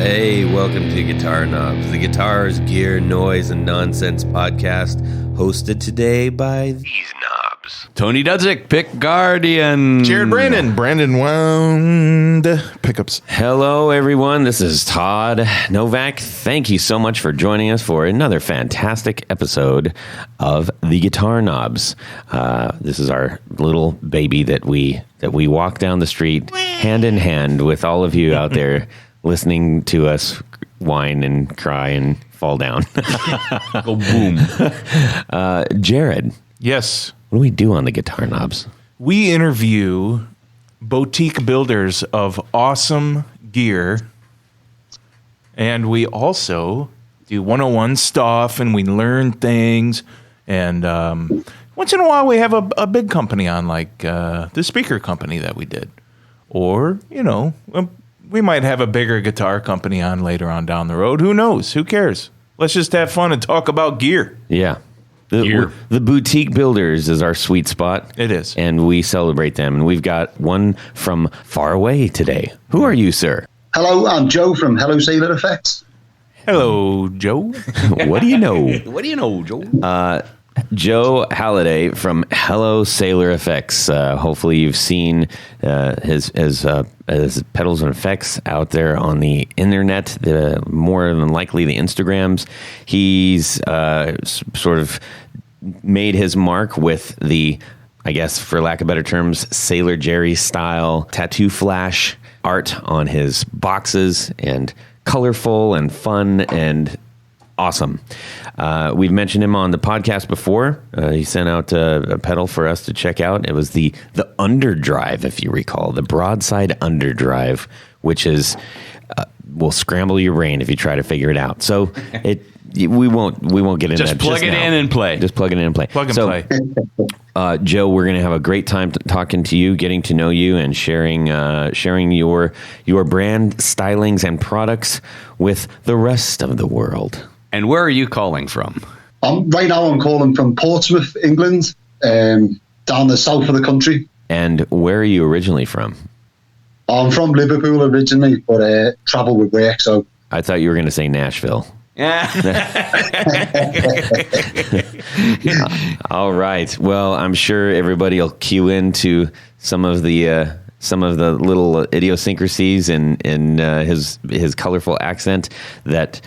Hey, welcome to Guitar Knobs, the guitars, gear, noise, and nonsense podcast, hosted today by these knobs. Tony Dudzik, pick guardian. Jared Brandon wound pickups. Hello, everyone. This is Todd. Novak, thank you so much for joining us for another fantastic episode of the Guitar Knobs. This is our little baby that we walk down the street hand in hand with all of you out there listening to us whine and cry and fall down. Go boom. Jared. Yes. What do we do on the Guitar Knobs? We interview boutique builders of awesome gear. And we also do 101 stuff and we learn things. And once in a while we have a big company on, like the speaker company that we did. Or, we might have a bigger guitar company on later on down the road. Who knows? Who cares? Let's just have fun and talk about gear. Yeah. The boutique builders is our sweet spot. It is. And we celebrate them. And we've got one from far away today. Who are you, sir? Hello, I'm Joe from Hello Sailor Effects. Hello, Joe. What do you know? What do you know, Joe? Joe Halliday from Hello Sailor Effects. Hopefully you've seen his pedals and effects out there on the internet, more than likely the Instagrams. He's sort of made his mark with the, I guess, for lack of better terms, Sailor Jerry style tattoo flash art on his boxes, and colorful and fun and awesome. We've mentioned him on the podcast before. He sent out a pedal for us to check out. It was the underdrive, if you recall, the broadside underdrive, which is will scramble your brain if you try to figure it out. So we won't get into that. Just plug it in and play. Just plug it in and play. Plug and play. Joe, we're going to have a great time talking to you, getting to know you, and sharing your brand stylings and products with the rest of the world. And where are you calling from? Right now I'm calling from Portsmouth, England, down the south of the country. And where are you originally from? I'm from Liverpool originally, but travel with work, so... I thought you were going to say Nashville. All right. Well, I'm sure everybody will cue into some of the little idiosyncrasies in his colorful accent that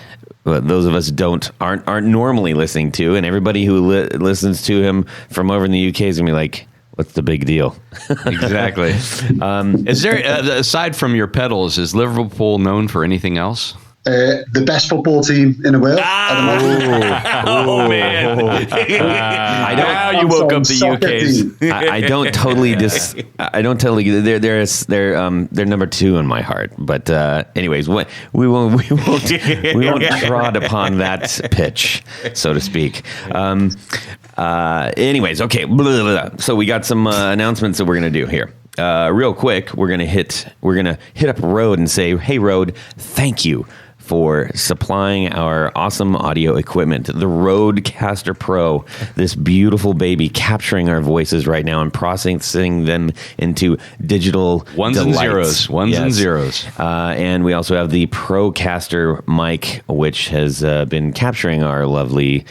those of us aren't normally listening to, and everybody who listens to him from over in the UK is gonna be like, "What's the big deal?" Exactly. Is there, aside from your pedals, is Liverpool known for anything else? The best football team in the world at the moment. Oh man! I you woke up the UK's. I don't totally they're number 2 in my heart. But anyways, we won't trod upon that pitch, so to speak. Anyways, okay. Blah, blah, blah. So we got some announcements that we're gonna do here. Real quick, we're gonna hit up Rode and say, "Hey Rode, thank you for supplying our awesome audio equipment, the Rodecaster Pro, this beautiful baby capturing our voices right now and processing them into digital ones delights. and zeros. And we also have the Procaster mic, which has been capturing our lovely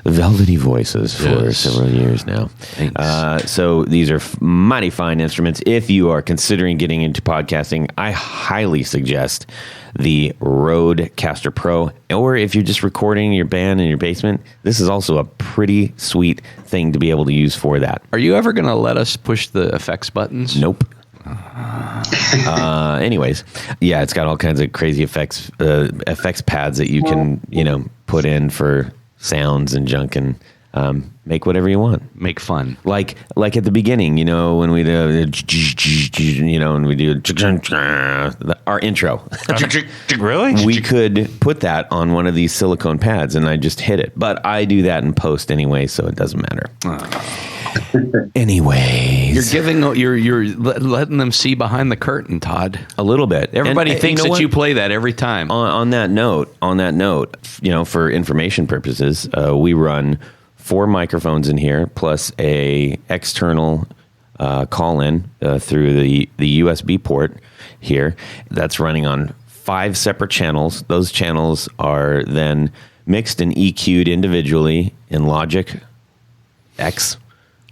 velvety voices for several years now. Thanks. So these are mighty fine instruments. If you are considering getting into podcasting, I highly suggest the Rodecaster Pro, or if you're just recording your band in your basement, this is also a pretty sweet thing to be able to use for that. Are you ever going to let us push the effects buttons? Nope. Anyways, yeah, it's got all kinds of crazy effects pads that you can, put in for sounds and junk, and make whatever you want. Make fun. Like at the beginning, when we do, and we do our intro. Really? We could put that on one of these silicone pads, and I just hit it. But I do that in post anyway, so it doesn't matter. Anyways, you're letting them see behind the curtain, Todd. A little bit. Everybody thinks that you play that every time. On that note, for information purposes, we run 4 microphones in here plus a external call in through the USB port here that's running on 5 separate channels. Those channels are then mixed and EQ'd individually in Logic X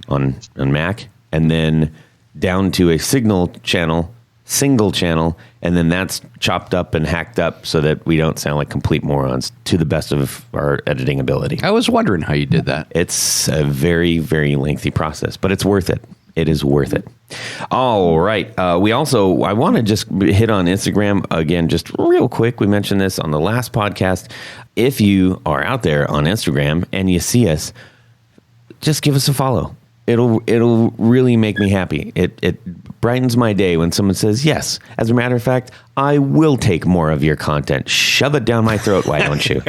on Mac, and then down to a single channel, and then that's chopped up and hacked up so that we don't sound like complete morons to the best of our editing ability. I was wondering how you did that. It's a very, very lengthy process, but it's worth it. It is worth it. All right. I want to just hit on Instagram again, just real quick. We mentioned this on the last podcast. If you are out there on Instagram and you see us, just give us a follow. It'll really make me happy. It brightens my day when someone says, yes, as a matter of fact, I will take more of your content. Shove it down my throat, why don't you?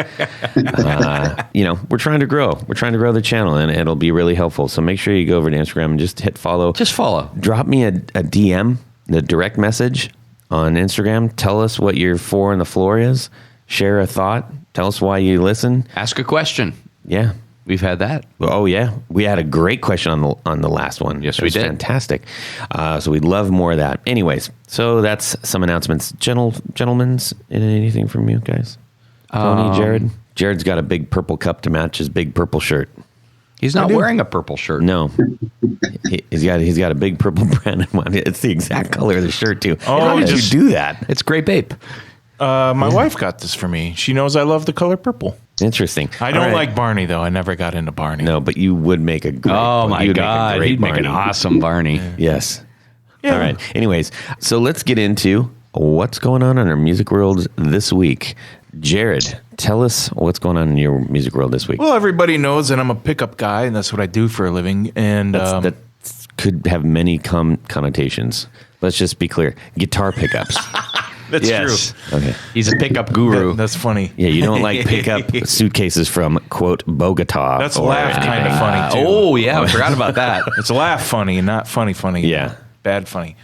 We're trying to grow. We're trying to grow the channel, and it'll be really helpful. So make sure you go over to Instagram and just hit follow. Just follow. Drop me a DM, the direct message on Instagram. Tell us what your 4 on the floor is. Share a thought. Tell us why you listen. Ask a question. Yeah. We've had that. Oh, yeah. We had a great question on the last one. Yes, we did. Fantastic. So we'd love more of that. Anyways, so that's some announcements. Gentlemen, anything from you guys? Tony, Jared? Jared's got a big purple cup to match his big purple shirt. He's not wearing a purple shirt. No. He's got a big purple branded one. It's the exact color of the shirt, too. Oh, How did you do that? It's grape ape. My wife got this for me. She knows I love the color purple. Interesting. I don't like Barney, though. I never got into Barney. No, but you would make a great Oh, my God. He'd make an Barney. awesome Barney. Yes. Yeah. All right. Anyways, so let's get into what's going on in our music world this week. Jared, tell us what's going on in your music world this week. Well, everybody knows that I'm a pickup guy, and that's what I do for a living. And That could have many connotations. Let's just be clear. Guitar pickups. that's Yes. true. Okay. He's a pickup guru. That's funny. Yeah, you don't like pick up suitcases from, quote, Bogota. That's or laugh kind of anything. funny, too. Oh, yeah. I forgot about that. It's laugh funny, not funny. Yeah. Bad funny.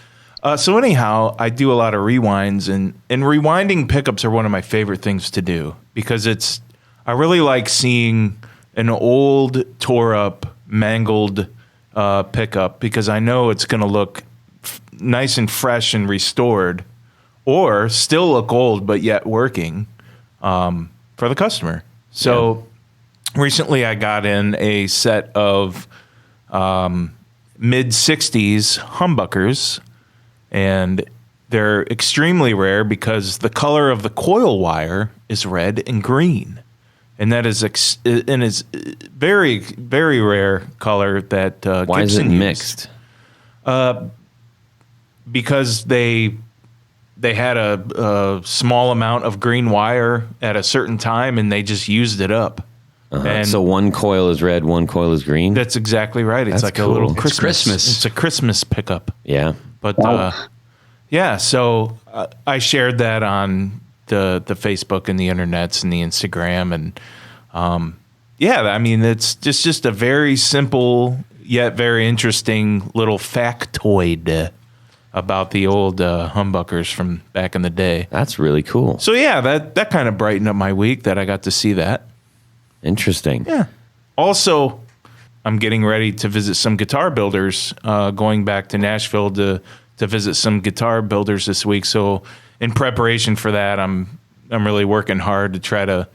So anyhow, I do a lot of rewinds, and rewinding pickups are one of my favorite things to do because I really like seeing an old, tore up, mangled pickup because I know it's going to look nice and fresh and restored, or still look old but yet working for the customer. So recently I got in a set of mid-60s humbuckers, and they're extremely rare because the color of the coil wire is red and green. And that is very, very rare color that Why is it Gibson used. mixed? Because they had a small amount of green wire at a certain time, and they just used it up. And So one coil is red, one coil is green? that's exactly right. It's That's like cool. a little It's Christmas. Christmas. It's a Christmas pickup. Yeah. But yeah, so I shared that on the Facebook and the internets and the Instagram, and I mean it's just a very simple yet very interesting little factoid about the old humbuckers from back in the day. That's really cool. So yeah, that kind of brightened up my week that I got to see that. Interesting. Yeah. Also, I'm getting ready to visit some guitar builders, going back to Nashville to visit some guitar builders this week. So in preparation for that, I'm really working hard to try to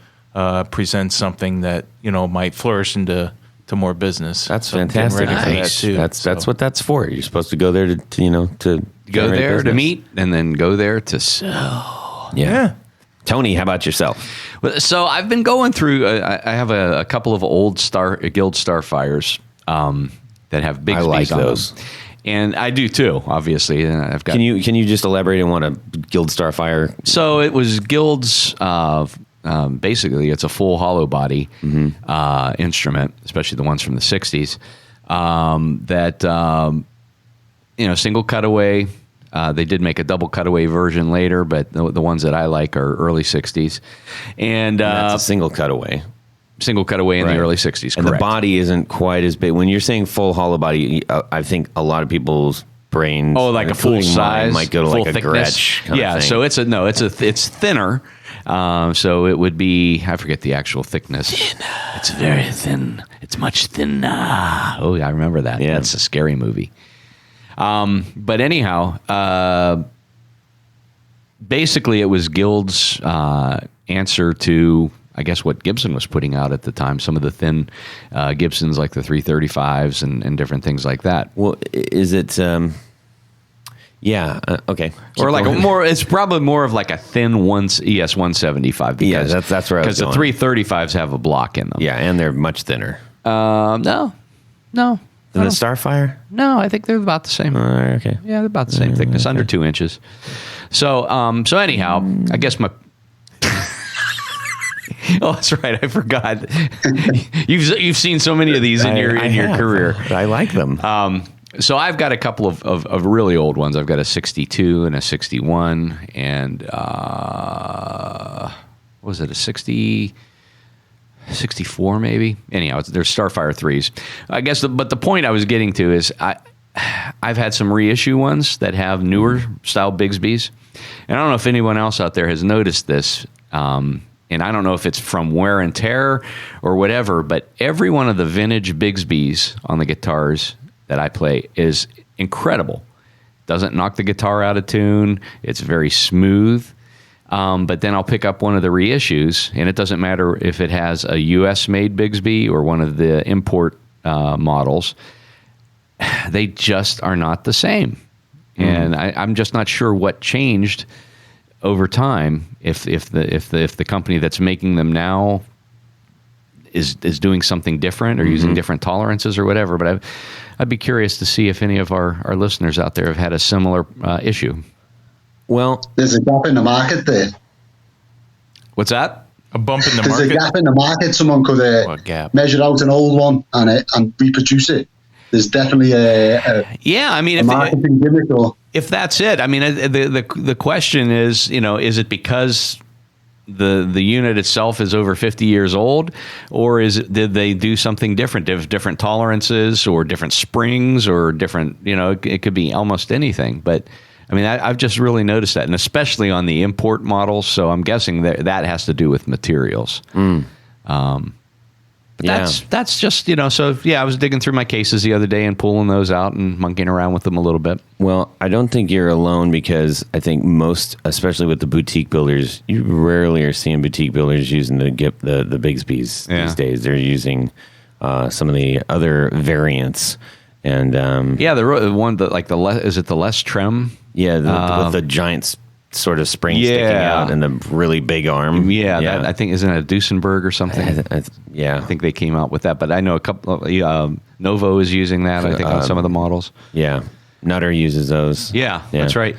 present something that, might flourish into more business. That's So I'm getting fantastic. ready for that Nice. too. That's what that's for. You're supposed to go there to Go generate there to business. meet and then go there to sell. Yeah. Tony, how about yourself? So I've been going through. I have a couple of old Guild Starfires that have big. I like on them. those. And I do too. Obviously, and I've got. Can you just elaborate on what a Guild Starfire? So it was Guild's. Basically, it's a full hollow body instrument, especially the ones from the '60s. Single cutaway. They did make a double cutaway version later, but the ones that I like are early '60s, and That's a single cutaway. single cutaway in Right. the early '60s. And correct. the body isn't quite as big. When you're saying full hollow body, I think a lot of people's brains, Oh, like a full including mine, size, might go to full like a thickness. Gretsch kind Yeah, of thing. so it's thinner. So it would be, I forget the actual thickness. It's very thin. It's much thinner. Oh, yeah, I remember that. Yeah. That's a scary movie. But anyhow, basically, it was Guild's answer to, I guess, what Gibson was putting out at the time. Some of the thin Gibsons, like the 335s and different things like that. Well, is it? Yeah. Okay. Or like it's probably more of like a thin ES 175. Because, that's where I was going. Because the 335s have a block in them. Yeah, and they're much thinner. No. Than the Starfire? No, I think they're about the same. Okay. Yeah, they're about the same thickness, under 2 inches. So anyhow, I guess my. Oh, that's right. I forgot. You've seen so many of these in your career. I like them. So I've got a couple of really old ones. I've got a 62 and a 61 and what was it, a 64 maybe? Anyhow, they're Starfire 3s. I guess, but the point I was getting to is I've had some reissue ones that have newer style Bigsby's. And I don't know if anyone else out there has noticed this, and I don't know if it's from wear and tear or whatever, but every one of the vintage Bigsby's on the guitars that I play is incredible. Doesn't knock the guitar out of tune. It's very smooth. But then I'll pick up one of the reissues, and it doesn't matter if it has a U.S.-made Bigsby or one of the import models. They just are not the same. And I'm just not sure what changed over time. If the company that's making them now is doing something different or using different tolerances or whatever. But I'd be curious to see if any of our listeners out there have had a similar issue. Well, there's a gap in the market there. What's that? A bump in the There's market? a gap in the market. Someone could measure out an old one and reproduce it. There's definitely a marketing gimmick. If that's it, I mean, the question is, is it because the unit itself is over 50 years old, or did they do something different? Different tolerances or different springs or different, it could be almost anything. But I mean, I've just really noticed that, and especially on the import models. So I'm guessing that has to do with materials. But that's just, so yeah, I was digging through my cases the other day and pulling those out and monkeying around with them a little bit. Well, I don't think you're alone, because I think most, especially with the boutique builders, you rarely are seeing boutique builders using the Bigsby's these days. They're using some of the other variants. And the one that is it the less trim? Yeah, with the giant sort of spring sticking out and the really big arm. That, I think, isn't it a Duesenberg or something? I think they came out with that, but I know a couple of, Novo is using that, I think, on some of the models. Yeah. Nutter uses those. Yeah, that's right.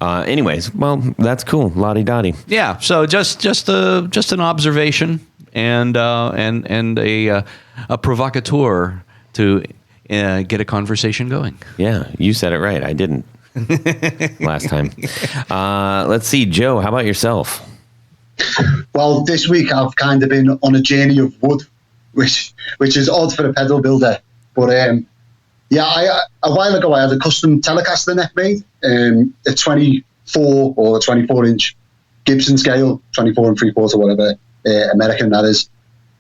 Anyways, well, that's cool. Lottie-dottie. Yeah, so just an observation and a provocateur to get a conversation going. Yeah, you said it right. I didn't. Last time. Let's see, Joe, how about yourself? Well, this week I've kind of been on a journey of wood, which is odd for a pedal builder. But a while ago I had a custom Telecaster neck made, a 24 or 24-inch Gibson scale, 24 and 3/4 or whatever, American that is.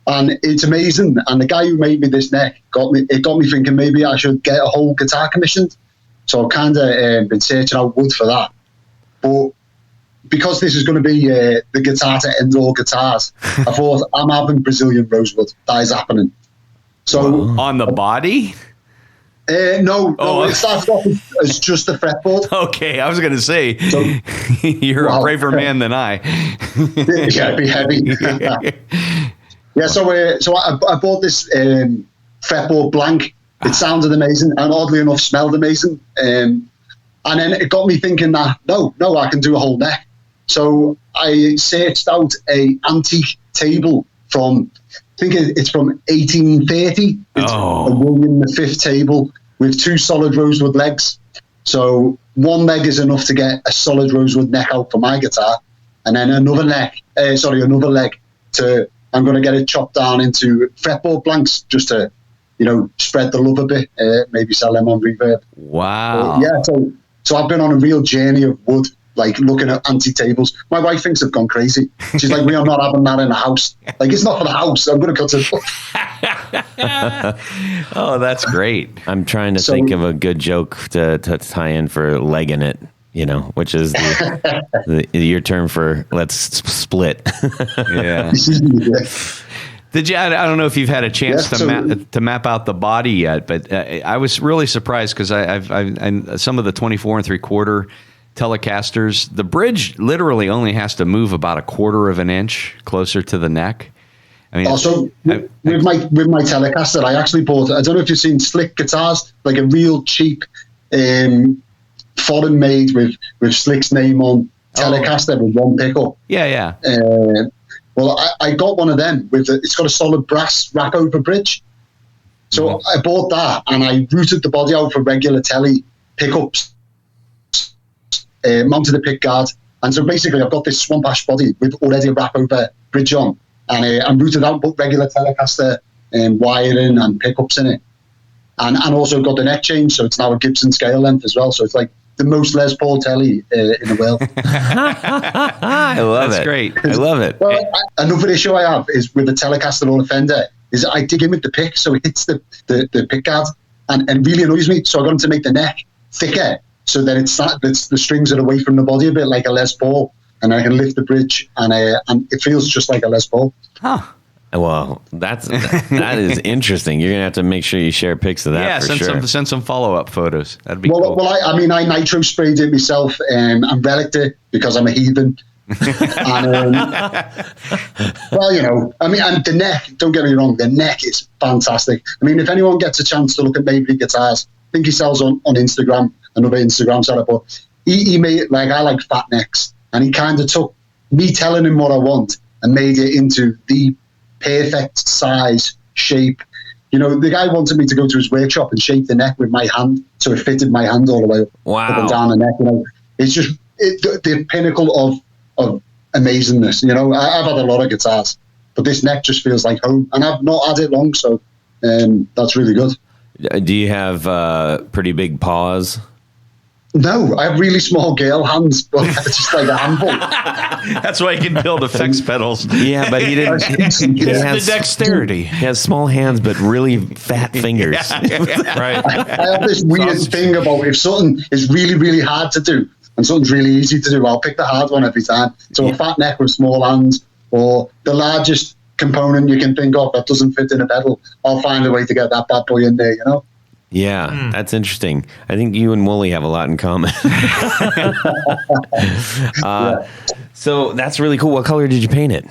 And it's amazing. And the guy who made me this neck got me thinking maybe I should get a whole guitar commissioned. So I've kind of been searching out wood for that. But because this is going to be the guitar to end all guitars, I thought I'm having Brazilian rosewood. That is happening. So on the body? No, it started off as just a fretboard. Okay, I was going to say, you're a braver man than I. Yeah, it'd be heavy. Yeah, so I bought this fretboard blank. It sounded amazing, and oddly enough, smelled amazing. And then it got me thinking that, no, I can do a whole neck. So I searched out a antique table from, I think it's from 1830. It's a William V table with 2 solid rosewood legs. So one leg is enough to get a solid rosewood neck out for my guitar, and then another leg I'm going to get it chopped down into fretboard blanks just to, spread the love a bit, maybe sell them on reverb. Wow. So I've been on a real journey of wood, like looking at antique tables. My wife thinks I've gone crazy. She's like, we are not having that in the house. Like, it's not for the house. I'm going to cut it. Oh, that's great. I'm trying to think of a good joke to tie in for legging it. which is your term for let's split. Yeah. Did you? I don't know if you've had a chance to map out the body yet, but I was really surprised because I've some of the 24 3/4 Telecasters, the bridge literally only has to move about 1/4 of an inch closer to the neck. I mean, also with my Telecaster, I actually bought. I don't know if you've seen Slick guitars, like a real cheap, foreign made with Slick's name on Telecaster with one pickup. Yeah. Well, I got one of them it's got a solid brass wrap over bridge. So I bought that and I routed the body out for regular Tele pickups, mounted a pick guard. And so basically I've got this Swamp Ash body with already a wrap over bridge on. And I'm routed out, put regular Telecaster wiring and pickups in it. And also got the neck change, so it's now a Gibson scale length as well. So it's like the most Les Paul Tele in the world. I love it. That's great. I love it. Well, another issue I have is with the Telecaster or the Fender is I dig in with the pick, so it hits the pick guard and really annoys me. So I got him to make the neck thicker so that the strings are away from the body a bit like a Les Paul, and I can lift the bridge and it feels just like a Les Paul. Huh. Well, that is interesting. You're gonna have to make sure you share pics of that. Yeah, send some follow-up photos. That'd be cool. Well, I nitro sprayed it myself and relicked it because I'm a heathen. And, and the neck. Don't get me wrong, the neck is fantastic. I mean, if anyone gets a chance to look at Maybe Guitars, I think he sells on Instagram, another Instagram seller. But he made I like fat necks, and he kind of took me telling him what I want and made it into the perfect size, shape. The guy wanted me to go to his workshop and shape the neck with my hand, so it fitted my hand all the way up and down the neck. It's just the pinnacle of amazingness. I've had a lot of guitars, but this neck just feels like home, and I've not had it long, so that's really good. Do you have pretty big paws? No, I have really small girl hands, but it's just like a handful. That's why he can build effects pedals. Yeah, but he didn't. He has the dexterity. He has small hands, but really fat fingers. Right. I have this weird thing about if something is really, really hard to do and something's really easy to do, I'll pick the hard one every time. So a fat neck with small hands, or the largest component you can think of that doesn't fit in a pedal, I'll find a way to get that bad boy in there, Yeah, that's interesting. I think you and Wooly have a lot in common. So that's really cool. What color did you paint it?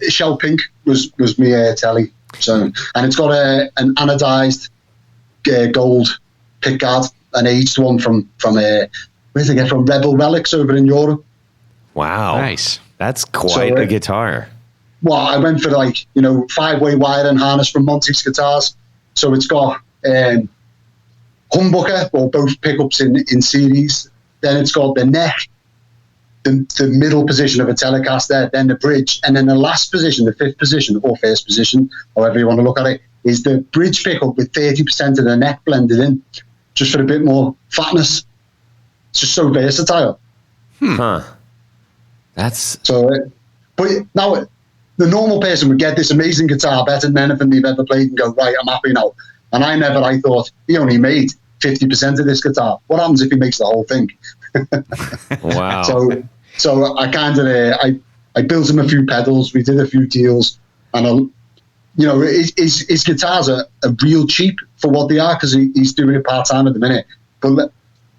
Shell pink was my telly. So, and it's got an anodized gold pickguard, an aged one from where's it get from? Rebel Relics over in Europe. Wow, nice. That's quite a guitar. Well, I went for 5-way wire and harness from Monty's Guitars. So it's got humbucker, or both pickups in series. Then it's got the neck, the middle position of a Telecaster, then the bridge, and then the last position, the fifth position or first position, however you want to look at it, is the bridge pickup with 30% of the neck blended in, just for a bit more fatness. It's just so versatile. Huh. That's so. But now, the normal person would get this amazing guitar, better than anything they've ever played, and go, right, I'm happy now. And I thought, he only made 50% of this guitar. What happens if he makes the whole thing? Wow. So I kind of, I built him a few pedals, we did a few deals, and his guitars are real cheap for what they are, because he's doing it part-time at the minute. But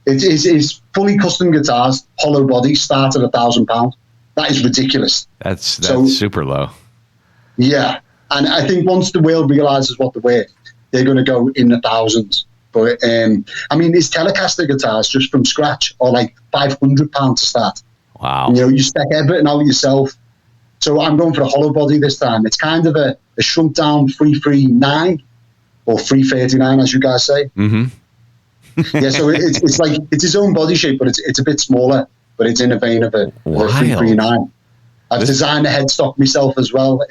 it's fully custom guitars, hollow body, start at £1,000. That is ridiculous. That's super low. Yeah, and I think once the world realizes what they're worth, they're going to go in the thousands. But his Telecaster guitars just from scratch are like £500 to start. Wow. You spec everything out yourself. So I'm going for a hollow body this time. It's kind of a shrunk down 339 or 339, as you guys say. Mm-hmm. Yeah, so it's like it's his own body shape, but it's a bit smaller. But it's in the vein of a 339. I've designed the headstock myself as well.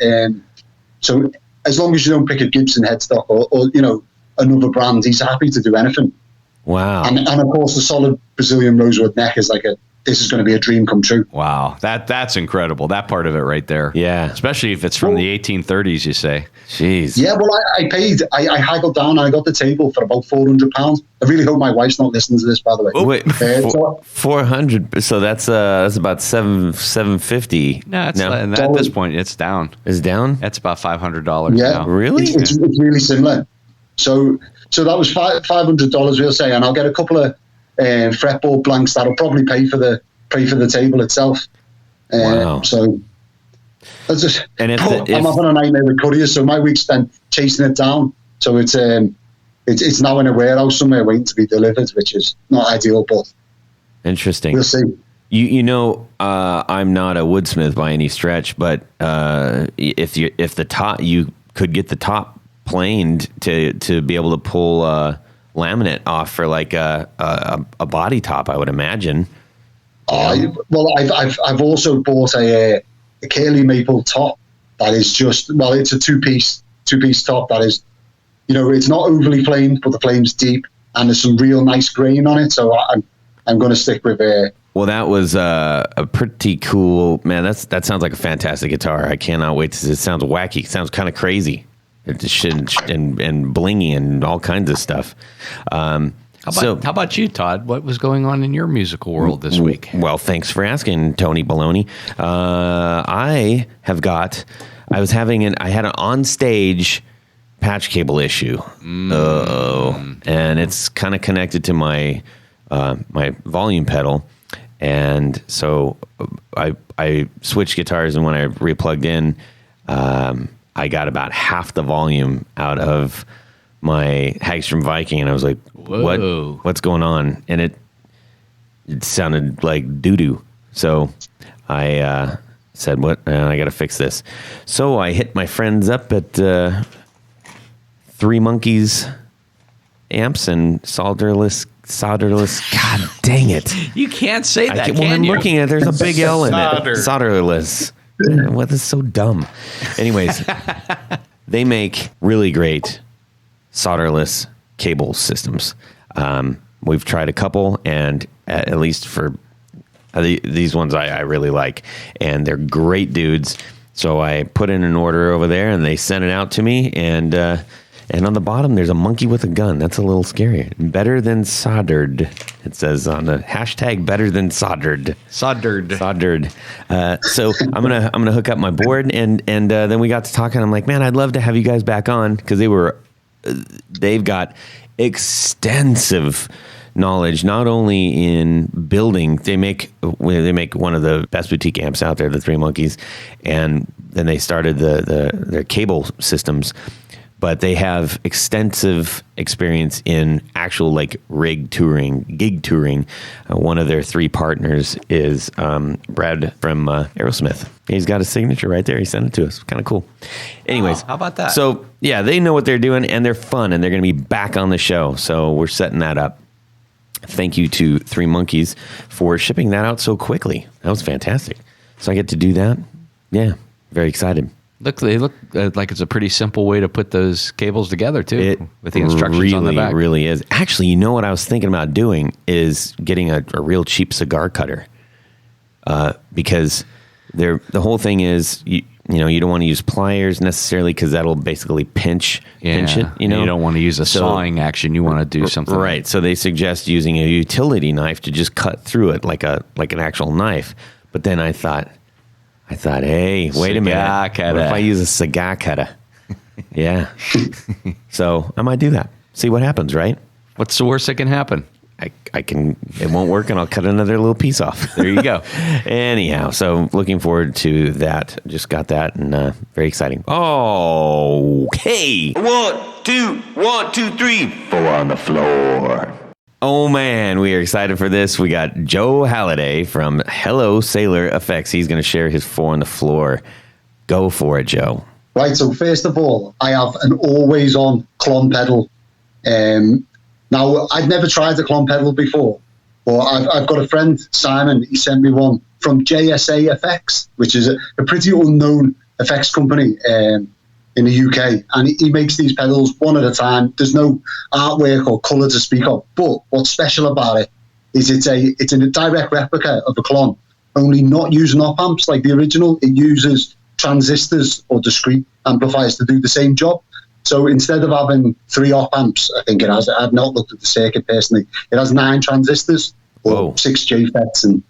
So as long as you don't pick a Gibson headstock or another brand, he's happy to do anything. Wow. And of course, the solid Brazilian rosewood neck is like this is going to be a dream come true. Wow, that's incredible. That part of it right there. Yeah. Especially if it's from the 1830s, you say. Jeez. Yeah, well, I haggled down and I got the table for about £400. I really hope my wife's not listening to this, by the way. Wait, 400. So that's about $750. No, at this point, it's down. Is it down? That's about $500 Yeah, now. Really? It's really similar. So that was $500, we'll say, and I'll get a couple of fretboard blanks that'll probably pay for the table itself. Wow. So that's just. And I'm having a nightmare with couriers, so my week spent chasing it down. So it's now in a warehouse somewhere waiting to be delivered, which is not ideal, but interesting. we'll see. You know, I'm not a woodsmith by any stretch, but if the top, you could get the top planed to be able to pull laminate off for like a body top, I would imagine. I've also bought a curly maple top that is it's a two-piece top that is, it's not overly planed, but the flame's deep and there's some real nice grain on it. So I'm going to stick with Well, that was a pretty cool, man. That sounds like a fantastic guitar. I cannot wait to. It sounds wacky. It sounds kind of crazy. It and blingy and all kinds of stuff. How about you, Todd? What was going on in your musical world this week? Well, thanks for asking, Tony Baloney. I had an on-stage patch cable issue. And it's kind of connected to my my volume pedal. And so I switched guitars, and when I replugged in, I got about half the volume out of my Hagstrom Viking, and I was like, Whoa. what's going on? And it sounded like doo-doo. So I said, I got to fix this. So I hit my friends up at Three Monkeys amps and solderless. God dang it. You can't say that, I'm looking at it. There's a big L in it. Solderless. What is so dumb? Anyways, they make really great solderless cable systems. We've tried a couple, and at least for these ones I really like, and they're great dudes. So I put in an order over there, and they sent it out to me, and on the bottom there's a monkey with a gun. That's a little scary. Better than soldered. It says on the hashtag better than soldered. Soldered. So I'm gonna hook up my board, and then we got to talking. I'm like, man, I'd love to have you guys back on, because they've got extensive knowledge, not only in building. They make one of the best boutique amps out there, the Three Monkeys, and then they started their cable systems. But they have extensive experience in actual like gig touring. One of their three partners is Brad from Aerosmith. He's got a signature right there. He sent it to us. Kind of cool. Anyways, how about that? So yeah, they know what they're doing, and they're fun, and they're going to be back on the show. So we're setting that up. Thank you to Three Monkeys for shipping that out so quickly. That was fantastic. So I get to do that. Yeah, very excited. They look like it's a pretty simple way to put those cables together, too, with the instructions really, on the back. It really is. Actually, you know what I was thinking about doing is getting a real cheap cigar cutter, because the whole thing is, you don't want to use pliers necessarily, because that'll basically pinch it. You don't want to use a sawing action. You want to do something. Right. So they suggest using a utility knife to just cut through it like an actual knife. But then I thought, hey, wait a minute. What if I use a cigar cutter? Yeah. So I might do that. See what happens, right? What's the worst that can happen? It won't work, and I'll cut another little piece off. There you go. Anyhow, so looking forward to that. Just got that, and very exciting. Oh, hey. 1, 2, 3. 4 on the floor. Oh, man, we are excited for this. We got Joe Halliday from Hello Sailor Effects. He's going to share his 4 on the floor. Go for it, Joe. Right, so first of all, I have an always-on clon pedal. Now, I'd never tried a clon pedal before, but I've got a friend, Simon. He sent me one from JSA Effects, which is a pretty unknown effects company in the UK, and he makes these pedals one at a time. There's no artwork or colour to speak of, but what's special about it is it's a direct replica of a clone, only not using op amps like the original. It uses transistors or discrete amplifiers to do the same job. So instead of having 3 op amps, I think it has, I've not looked at the circuit personally, it has 9 transistors or 6 JFETs and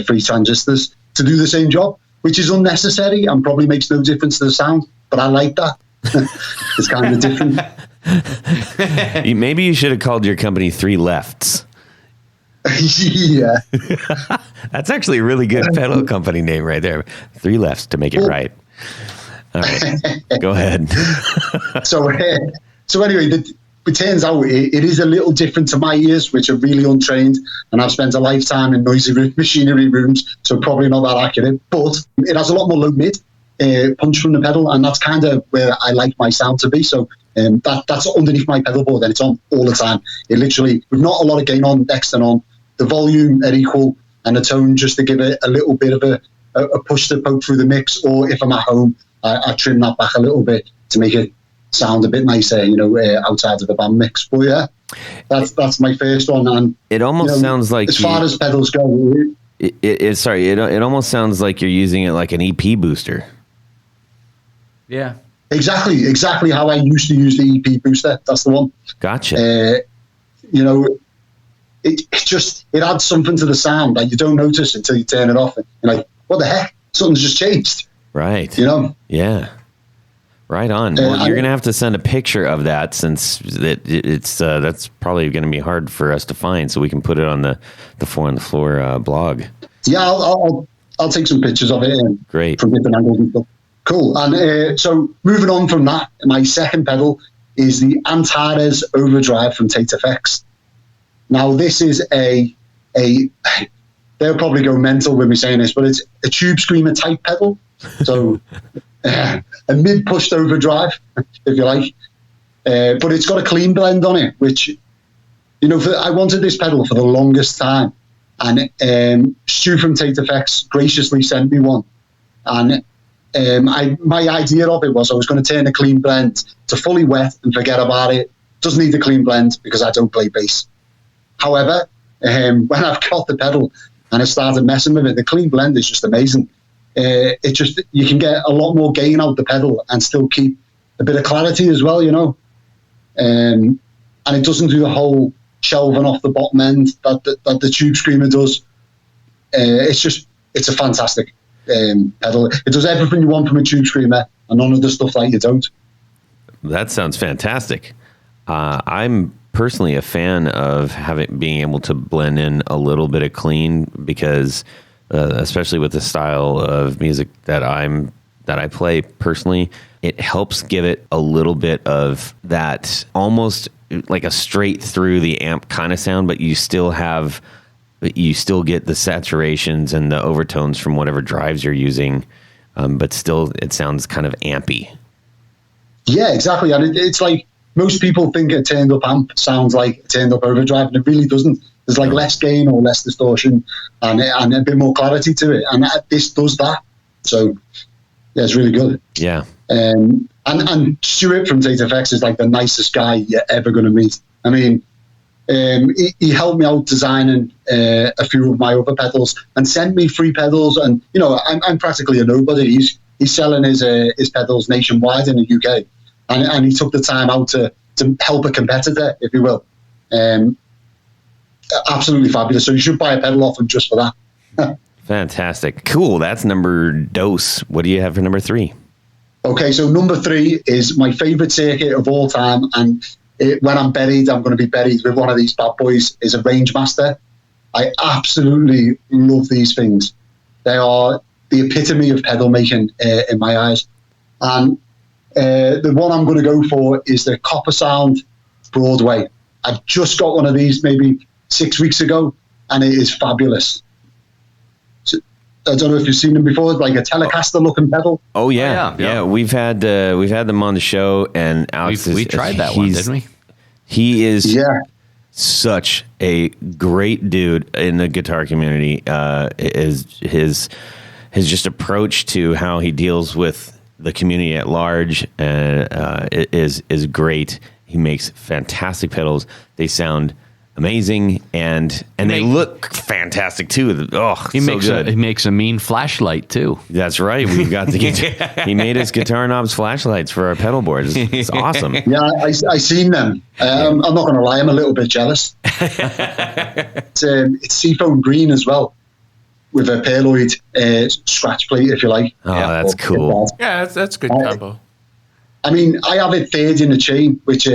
3 transistors to do the same job, which is unnecessary and probably makes no difference to the sound. But I like that. It's kind of different. Maybe you should have called your company 3 Lefts. Yeah. That's actually a really good pedal company name right there. 3 Lefts to make it right. All right. Go ahead. So anyway, it turns out it is a little different to my ears, which are really untrained, and I've spent a lifetime in noisy machinery rooms, so probably not that accurate. But it has a lot more low mid punch from the pedal, and that's kind of where I like my sound to be. So that's underneath my pedal board, and it's on all the time. It literally, with not a lot of gain on, next and on, the volume at equal, and the tone just to give it a little bit of a push to poke through the mix. Or if I'm at home, I trim that back a little bit to make it sound a bit nicer, outside of the band mix. But yeah, that's my first one. And it almost sounds like, as far as pedals go, it almost sounds like you're using it like an EP booster. Yeah. Exactly how I used to use the EP booster. That's the one. Gotcha. It adds something to the sound that you don't notice until you turn it off. And you're like, what the heck? Something's just changed. Right. Yeah. Right on. Well, you're going to have to send a picture of that, since it's that's probably going to be hard for us to find, so we can put it on the 4 on the Floor blog. Yeah, I'll take some pictures of it. Great. From different angles and stuff. Cool. And so moving on from that, my second pedal is the Antares Overdrive from Tate FX. Now, this is they'll probably go mental with me saying this, but it's a tube screamer type pedal. So a mid-pushed overdrive, if you like. But it's got a clean blend on it, which, I wanted this pedal for the longest time. And Stu from Tate FX graciously sent me one. And my idea of it was I was going to turn a clean blend to fully wet and forget about it. Doesn't need a clean blend because I don't play bass. However, when I've got the pedal and I started messing with it, the clean blend is just amazing. You can get a lot more gain out the pedal and still keep a bit of clarity as well, and it doesn't do the whole shelving off the bottom end that the tube screamer does. It's a fantastic pedal. It does everything you want from a tube screamer and none of the stuff that you don't. That sounds fantastic. I'm personally a fan of being able to blend in a little bit of clean, because especially with the style of music that I play personally, it helps give it a little bit of that almost like a straight through the amp kind of sound, but you still get the saturations and the overtones from whatever drives you're using, but still it sounds kind of ampy. Yeah, exactly. And it's like most people think a turned up amp sounds like a turned up overdrive, and it really doesn't. There's like less gain or less distortion and a bit more clarity to it. And this does that. So, yeah, it's really good. Yeah. And Stuart from Tate FX is like the nicest guy you're ever going to meet. I mean, he helped me out designing a few of my other pedals and sent me free pedals. And, I'm practically a nobody. He's selling his pedals nationwide in the UK. And he took the time out to help a competitor, if you will. Absolutely fabulous. So you should buy a pedal off him just for that. Fantastic. Cool. That's number dose. What do you have for number 3? Okay, so number 3 is my favorite circuit of all time. And when I'm buried, I'm going to be buried with one of these bad boys, is a Rangemaster. I absolutely love these things. They are the epitome of pedal making in my eyes. And the one I'm going to go for is the Copper Sound Broadway. I've just got one of these maybe 6 weeks ago, and it is fabulous. So, I don't know if you've seen them before, like a Telecaster looking pedal. Oh yeah. We've had them on the show, and Alex we tried that one, didn't we? He is such a great dude in the guitar community. His just approach to how he deals with the community at large is great. He makes fantastic pedals. They sound amazing, and they look fantastic too. Oh, He so makes good. he makes a mean flashlight too. That's right. We've got the he made us guitar knobs flashlights for our pedal boards. It's awesome. Yeah, I seen them. I'm not going to lie, I'm a little bit jealous. It's seafoam green as well, with a Paloid scratch plate, if you like. Oh, that's cool. Yeah, that's a good combo. I mean, I have it third in the chain, which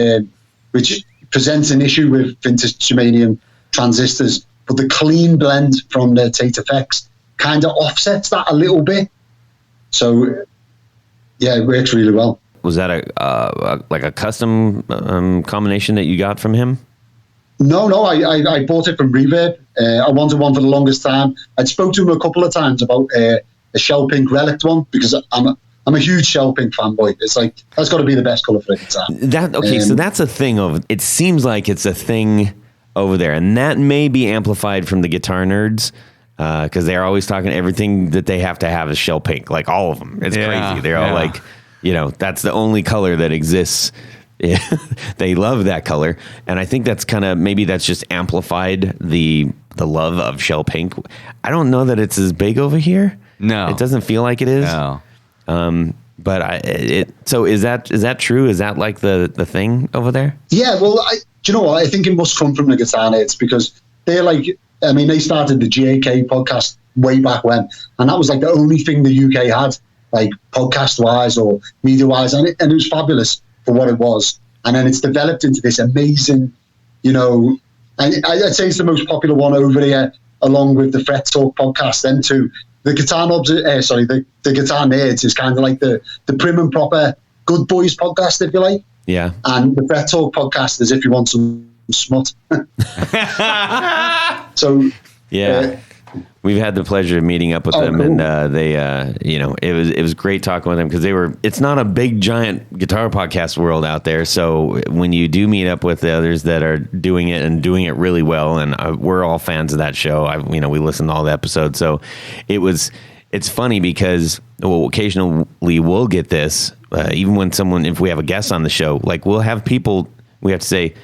presents an issue with vintage germanium transistors, but the clean blend from the Tate Effects kind of offsets that a little bit. So, yeah, it works really well. Was that a custom combination that you got from him? No, I bought it from Reverb. I wanted one for the longest time. I'd spoke to him a couple of times about a shell pink relic one, because I'm a huge shell pink fanboy. It's like, that's got to be the best color for a guitar. So that's a thing it seems like it's a thing over there, and that may be amplified from the guitar nerds, because they're always talking everything that they have to have is shell pink, like all of them. It's crazy. They're all like, that's the only color that exists. They love that color, and I think that's maybe that's just amplified the love of shell pink. I don't know that it's as big over here. No, it doesn't feel like it is. No. But so is that true? Is that like the thing over there? Yeah, well, do you know what? I think it must come from the guitar nerds, because they're like, I mean, they started the GAK podcast way back when, and that was like the only thing the UK had, like podcast wise or media wise, and it was fabulous for what it was. And then it's developed into this amazing, and I'd say it's the most popular one over here, along with the Fret Talk podcast. Then too, the guitar knobs, the guitar nerds is kind of like the prim and proper good boys podcast, if you like. Yeah. And the Fret Talk podcast is if you want some smut. So yeah. We've had the pleasure of meeting up with them, cool. and they, it was great talking with them, because it's not a big giant guitar podcast world out there. So when you do meet up with the others that are doing it and doing it really well, and we're all fans of that show. We listen to all the episodes. So it's funny because occasionally we'll get this, even when if we have a guest on the show, like we'll have people, we have to say,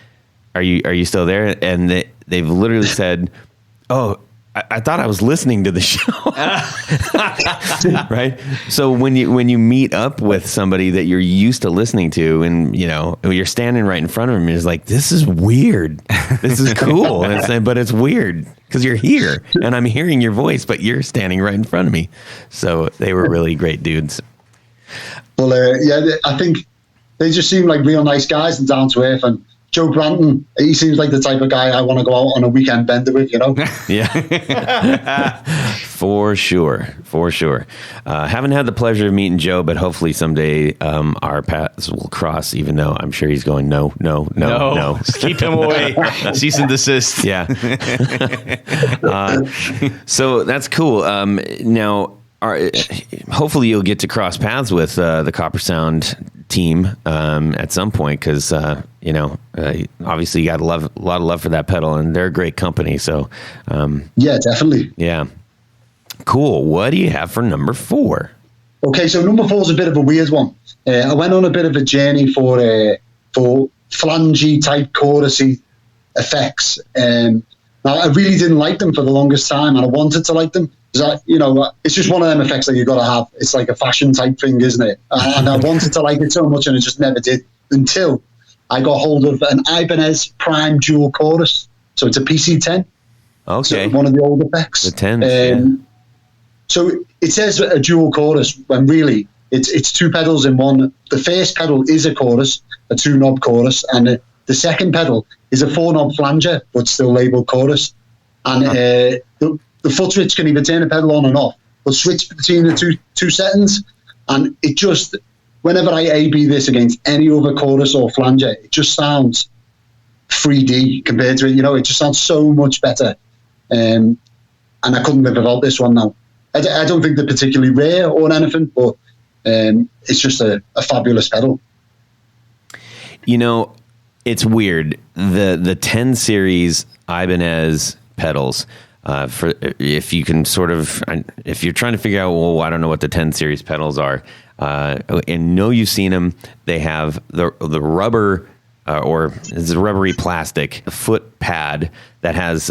are you still there? And they've literally said, oh, I thought I was listening to the show. Right? So when you meet up with somebody that you're used to listening to, and you're standing right in front of them, it's like, this is weird. This is cool. But it's weird because you're here and I'm hearing your voice, but you're standing right in front of me. So they were really great dudes. Well, I think they just seem like real nice guys and down to earth. And Joe Branton, he seems like the type of guy I want to go out on a weekend bender with, Yeah. For sure. Haven't had the pleasure of meeting Joe, but hopefully someday our paths will cross, even though I'm sure he's going, no. Keep him away. Cease and desist. Yeah. So that's cool. Now, hopefully you'll get to cross paths with the Copper Sound team at some point, because obviously you got a lot of love for that pedal, and they're a great company. So yeah, definitely. Yeah, cool. What do you have for number 4? Okay, so number 4 is a bit of a weird one. I went on a bit of a journey for flangey type chorusy effects. Now, I really didn't like them for the longest time, and I wanted to like them. It's just one of them effects that you got to have. It's like a fashion type thing, isn't it? And I wanted to like it so much, and I just never did, until I got hold of an Ibanez Prime Dual Chorus. So it's a PC-10. Okay. So one of the old effects. The 10s. So it says a dual chorus, when really it's 2 pedals in one. The first pedal is a chorus, a 2-knob chorus, and the second pedal is a 4-knob flanger, but still labeled chorus. And the foot switch can either turn the pedal on and off, but switch between the two settings. And it just, whenever I A/B this against any other chorus or flanger, it just sounds 3D compared to it. It just sounds so much better. And I couldn't live without this one now. I don't think they're particularly rare or anything, but it's just a fabulous pedal. It's weird. The 10 series Ibanez pedals, if you can if you're trying to figure out, well, I don't know what the 10 series pedals are, and know you've seen them. They have the rubber or it's a rubbery plastic foot pad that has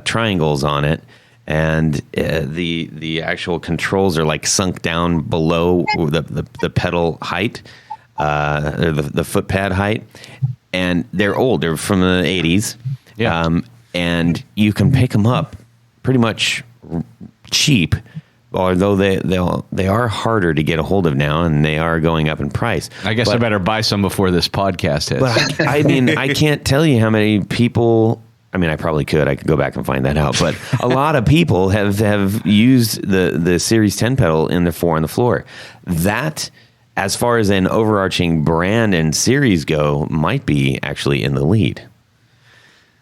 triangles on it, and the actual controls are like sunk down below the pedal height, or the foot pad height, and they're old. They're from the 80s, and you can pick them up pretty much cheap. Although they are harder to get a hold of now, and they are going up in price. I guess I better buy some before this podcast hits. But I mean, I can't tell you how many people. I mean, I probably could. I could go back and find that out. But a lot of people have used the Series 10 pedal in the 4 on the floor. That, as far as an overarching brand and series go, might be actually in the lead.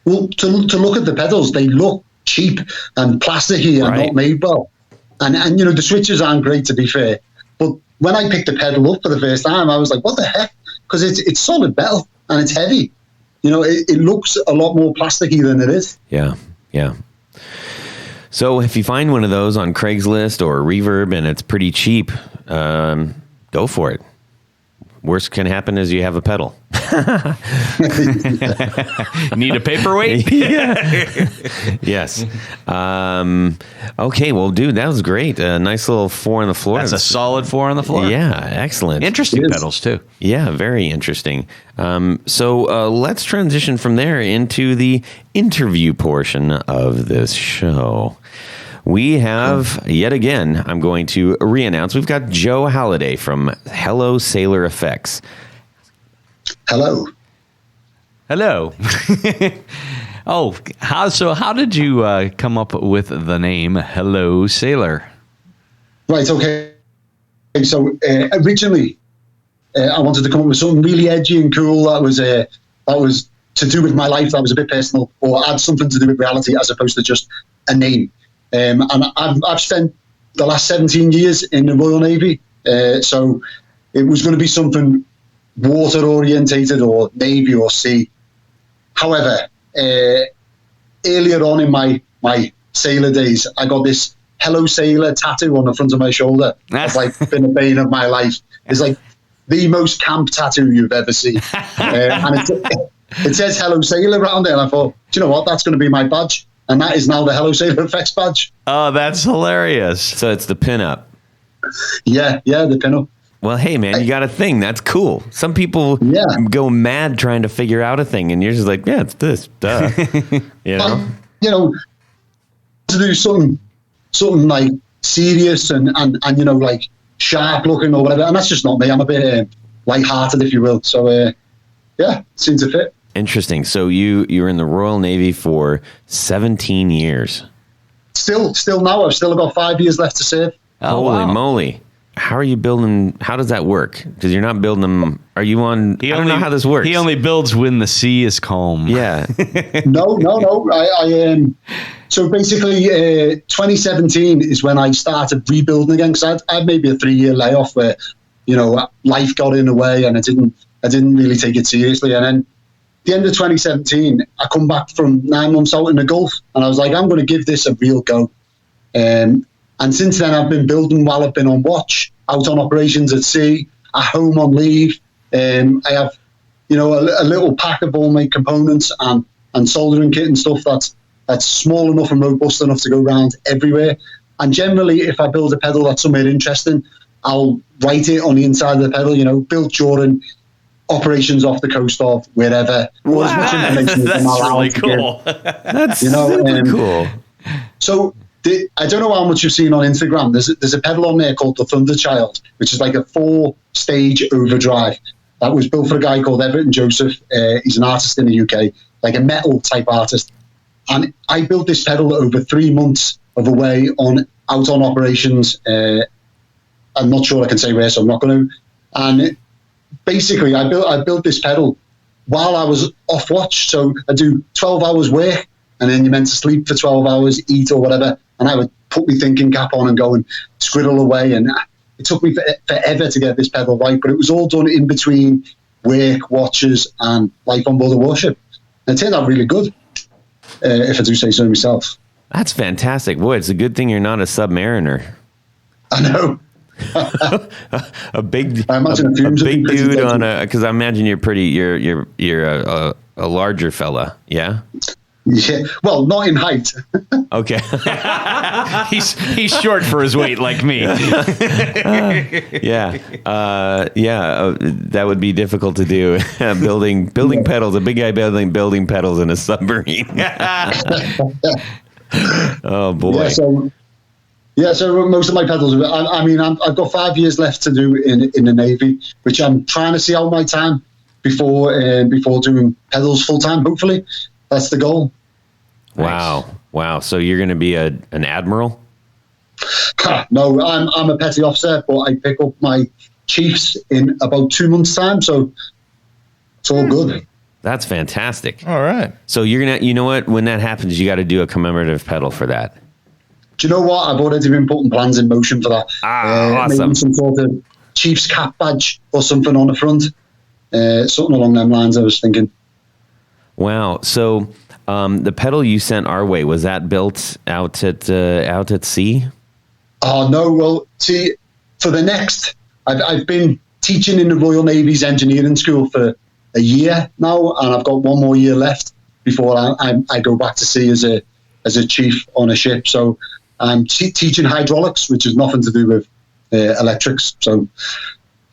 Well, to look at the pedals, they look cheap and plasticky and not made well. And you know, the switches aren't great, to be fair. But when I picked the pedal up for the first time, I was like, what the heck? Because it's solid metal and it's heavy. You know, it looks a lot more plasticky than it is. Yeah. So if you find one of those on Craigslist or Reverb and it's pretty cheap, go for it. Worst can happen is you have a pedal. Need a paperweight? Yes. Okay, well, dude, that was great. A nice little 4 on the floor. That's a solid 4 on the floor. Yeah, excellent. Interesting pedals, too. Yeah, very interesting. So let's transition from there into the interview portion of this show. We have, yet again, I'm going to re-announce, we've got Joe Halliday from Hello Sailor Effects. Hello. How did you come up with the name Hello Sailor? Right, okay. So originally, I wanted to come up with something really edgy and cool that was to do with my life, that was a bit personal, or add something to do with reality as opposed to just a name. And I've spent the last 17 years in the Royal Navy, so it was going to be something water orientated or Navy or sea. However, earlier on in my sailor days, I got this Hello Sailor tattoo on the front of my shoulder. It's like been a bane of my life. It's like the most camp tattoo you've ever seen. And it says Hello Sailor around it, and I thought, do you know what, that's going to be my badge. And that is now the Hello Sailor Effects badge. Oh, that's hilarious. So it's the pinup. Yeah, the pinup. Well, hey, man, you got a thing. That's cool. Some people go mad trying to figure out a thing, and you're just like, yeah, it's this. Duh. You know, to do something like serious and you know, like sharp looking or whatever, and that's just not me. I'm a bit light-hearted, if you will. So, yeah, seems to fit. Interesting. So you were in the Royal Navy for 17 years. Still now. I've still got 5 years left to serve. Oh, holy moly. How are you building? How does that work? Because you're not building them. Are you on? I don't know how this works. He only builds when the sea is calm. Yeah. No. I so basically, 2017 is when I started rebuilding again, because I had maybe a 3-year layoff where, you know, life got in the way and I didn't really take it seriously. And then the end of 2017, I come back from 9 months out in the Gulf, and I was like, I'm going to give this a real go. And since then, I've been building while I've been on watch, out on operations at sea, at home on leave. I have, you know, a little pack of all my components and soldering kit and stuff that's small enough and robust enough to go around everywhere. And generally, if I build a pedal that's somewhere interesting, I'll write it on the inside of the pedal, you know, built during operations off the coast of wherever. Wow, that's really cool. That's super cool. So I don't know how much you've seen on Instagram. There's a pedal on there called the Thunder Child, which is like a 4-stage overdrive that was built for a guy called Everett and Joseph. He's an artist in the UK, like a metal type artist. And I built this pedal over 3 months of away out on operations. I'm not sure I can say where, so I'm not going to. And basically, I built this pedal while I was off watch. So I do 12 hours work, and then you're meant to sleep for 12 hours, eat or whatever. And I would put my thinking cap on and go and scribble away. And it took me forever to get this pedal right, but it was all done in between work, watches, and life on board a warship. And it turned out really good, if I do say so myself. That's fantastic. Boy, it's a good thing you're not a submariner. I know. a big I imagine a fumes would be big pretty dude dodgy. on a, because I imagine you're a larger fella. Yeah. Yeah. Well, not in height. Okay. He's short for his weight, like me. Yeah. That would be difficult to do. building pedals, a big guy building pedals in a submarine. Oh boy. So most of my pedals. I've got 5 years left to do in the Navy, which I'm trying to see out my time before doing pedals full time. Hopefully, that's the goal. Wow. So you're going to be an admiral? No, I'm a petty officer, but I pick up my chiefs in about 2 months' time, so it's all good. That's fantastic. All right. So you're gonna, you know what? When that happens, you got to do a commemorative pedal for that. Do you know what? I've already been putting plans in motion for that. Awesome. Maybe some sort of chief's cap badge or something on the front. Something along them lines, I was thinking. Wow. So the pedal you sent our way, was that built out at sea? Oh, no. Well, see, for the next, I've been teaching in the Royal Navy's engineering school for a year now, and I've got 1 more year left before I go back to sea as a chief on a ship. So I'm teaching hydraulics, which has nothing to do with electrics. So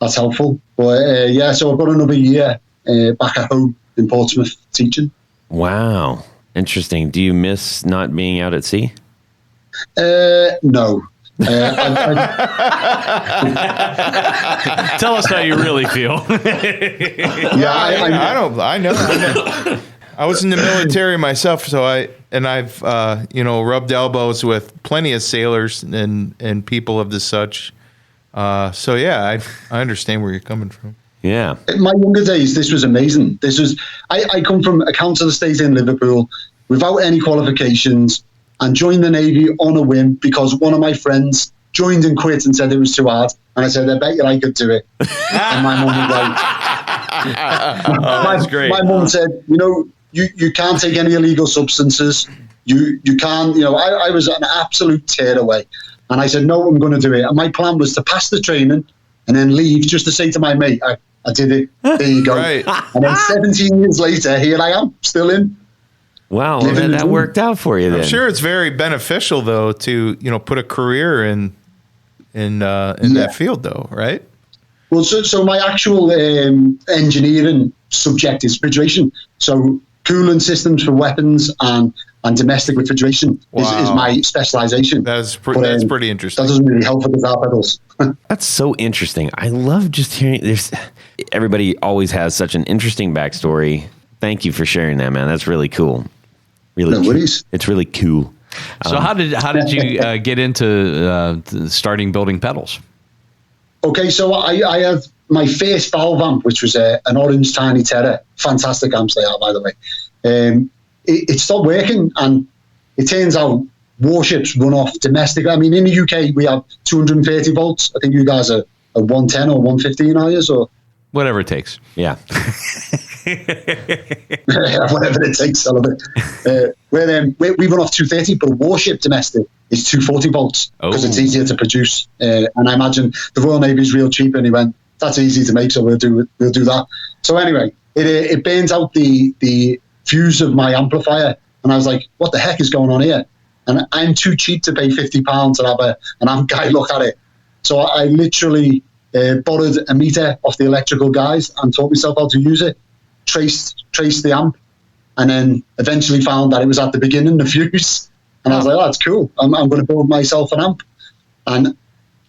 that's helpful. But so I've got another year back at home in Portsmouth teaching. Wow. Interesting. Do you miss not being out at sea? No. Tell us how you really feel. I know. I was in the military myself, so I've rubbed elbows with plenty of sailors and people of the such. I understand where you're coming from. Yeah. In my younger days, this was amazing. I come from a council estate in Liverpool without any qualifications and joined the Navy on a whim because one of my friends joined and quit and said it was too hard. And I said, I bet you I could do it. And my mum was like, that's great. My mum said, you can't take any illegal substances. You can't, I was an absolute tearaway. And I said, no, I'm going to do it. And my plan was to pass the training and then leave just to say to my mate, I did it. There you go. Right. And then 17 years later, here I am, still in. Wow. Well, then that worked out for you then. I'm sure it's very beneficial, though, to, put a career in that field, though, right? Well, so my actual engineering subject is refrigeration. So cooling systems for weapons and domestic refrigeration is my specialization. That's pretty interesting. That doesn't really help for guitar pedals. That's so interesting. I love just hearing this. Everybody always has such an interesting backstory. Thank you for sharing that, man. That's really cool. Really, No worries. It's really cool. So how did you get into starting building pedals? Okay, so I had my first valve amp, which was an orange Tiny Terror. Fantastic amps they are, by the way. It stopped working, and it turns out warships run off domestic. I mean, in the UK, we have 230 volts. I think you guys are 110 or 115, are you? Or Whatever it takes. Yeah. whatever it takes, I love it. We run off 230, but a warship domestic is 240 volts because it's easier to produce. And I imagine the Royal Navy is real cheap, and he went, that's easy to make, so we'll do that. So anyway, it burns out the fuse of my amplifier, and I was like, what the heck is going on here? And I'm too cheap to pay £50 to have an amp guy look at it. So I literally borrowed a meter off the electrical guys and taught myself how to use it, traced the amp, and then eventually found that it was at the beginning, the fuse. And I was like, oh, that's cool. I'm going to build myself an amp. And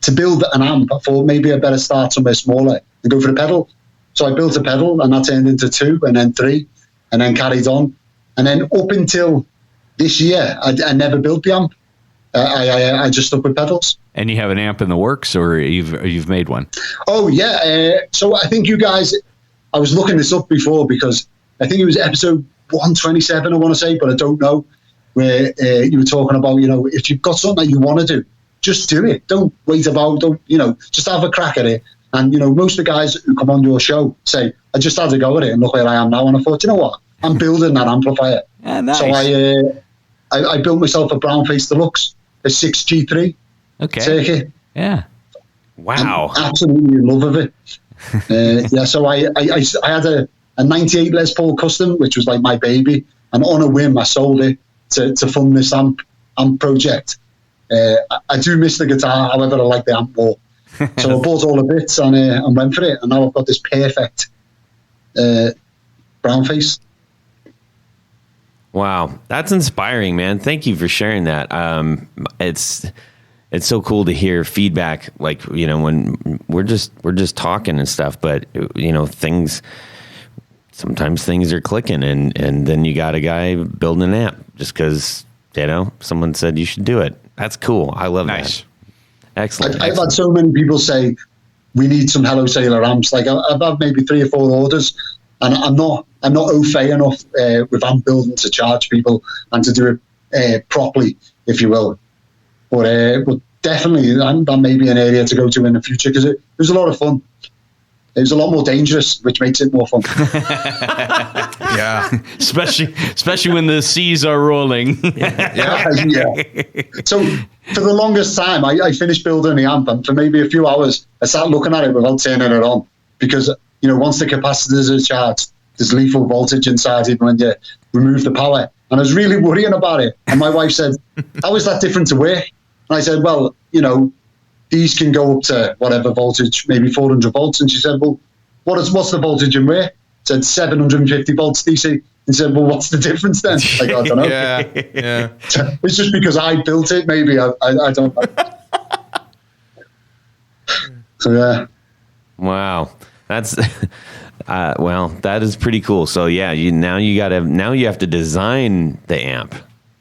to build an amp, I thought maybe I better start somewhere smaller and go for a pedal. So I built a pedal, and that turned into 2 and then 3 and then carried on. And then up until this year, I never built the amp. I just stuck with pedals. And you have an amp in the works, or you've made one? Oh, yeah. So I think you guys, I was looking this up before because I think it was episode 127, I want to say, but I don't know, where you were talking about, if you've got something that you want to do, just do it. Don't wait about, just have a crack at it. And, most of the guys who come on your show say, I just had to go at it and look where I am now. And I thought, you know what? I'm building that amplifier. Yeah, nice. So I built myself a Brownface Deluxe, a 6G3 okay. circuit. Yeah. Wow. I'm absolutely in love with it. Yeah, so I had a 98 Les Paul Custom, which was like my baby, and on a whim I sold it to fund this amp project. I do miss the guitar, however I like the amp more. So I bought all the bits and went for it, and now I've got this perfect brown face. Wow, that's inspiring, man. Thank you for sharing that. It's so cool to hear feedback, like, you know, when we're just talking and stuff, but, you know, sometimes things are clicking, and then you got a guy building an amp just because, you know, someone said you should do it. That's cool. I love that. Excellent. I've had so many people say we need some Hello Sailor amps. Like I've had maybe 3 or 4 orders, and I'm not au fait enough with amp building to charge people and to do it properly, if you will. But definitely that may be an area to go to in the future, because it was a lot of fun. It was a lot more dangerous, which makes it more fun. Yeah. especially when the seas are rolling. Yeah. So for the longest time, I finished building the amp, and for maybe a few hours, I sat looking at it without turning it on, because, you know, once the capacitors are charged, there's lethal voltage inside even when you remove the power. And I was really worrying about it. And my wife said, how is that different to work? And I said, well, you know, these can go up to whatever voltage, maybe 400 volts. And she said, well, what's the voltage in where? I said 750 volts DC. And said, well, what's the difference then? Like, I don't know. Yeah. So it's just because I built it, maybe. I don't know. So, yeah. Wow. That's well, that is pretty cool. So yeah, now you have to design the amp,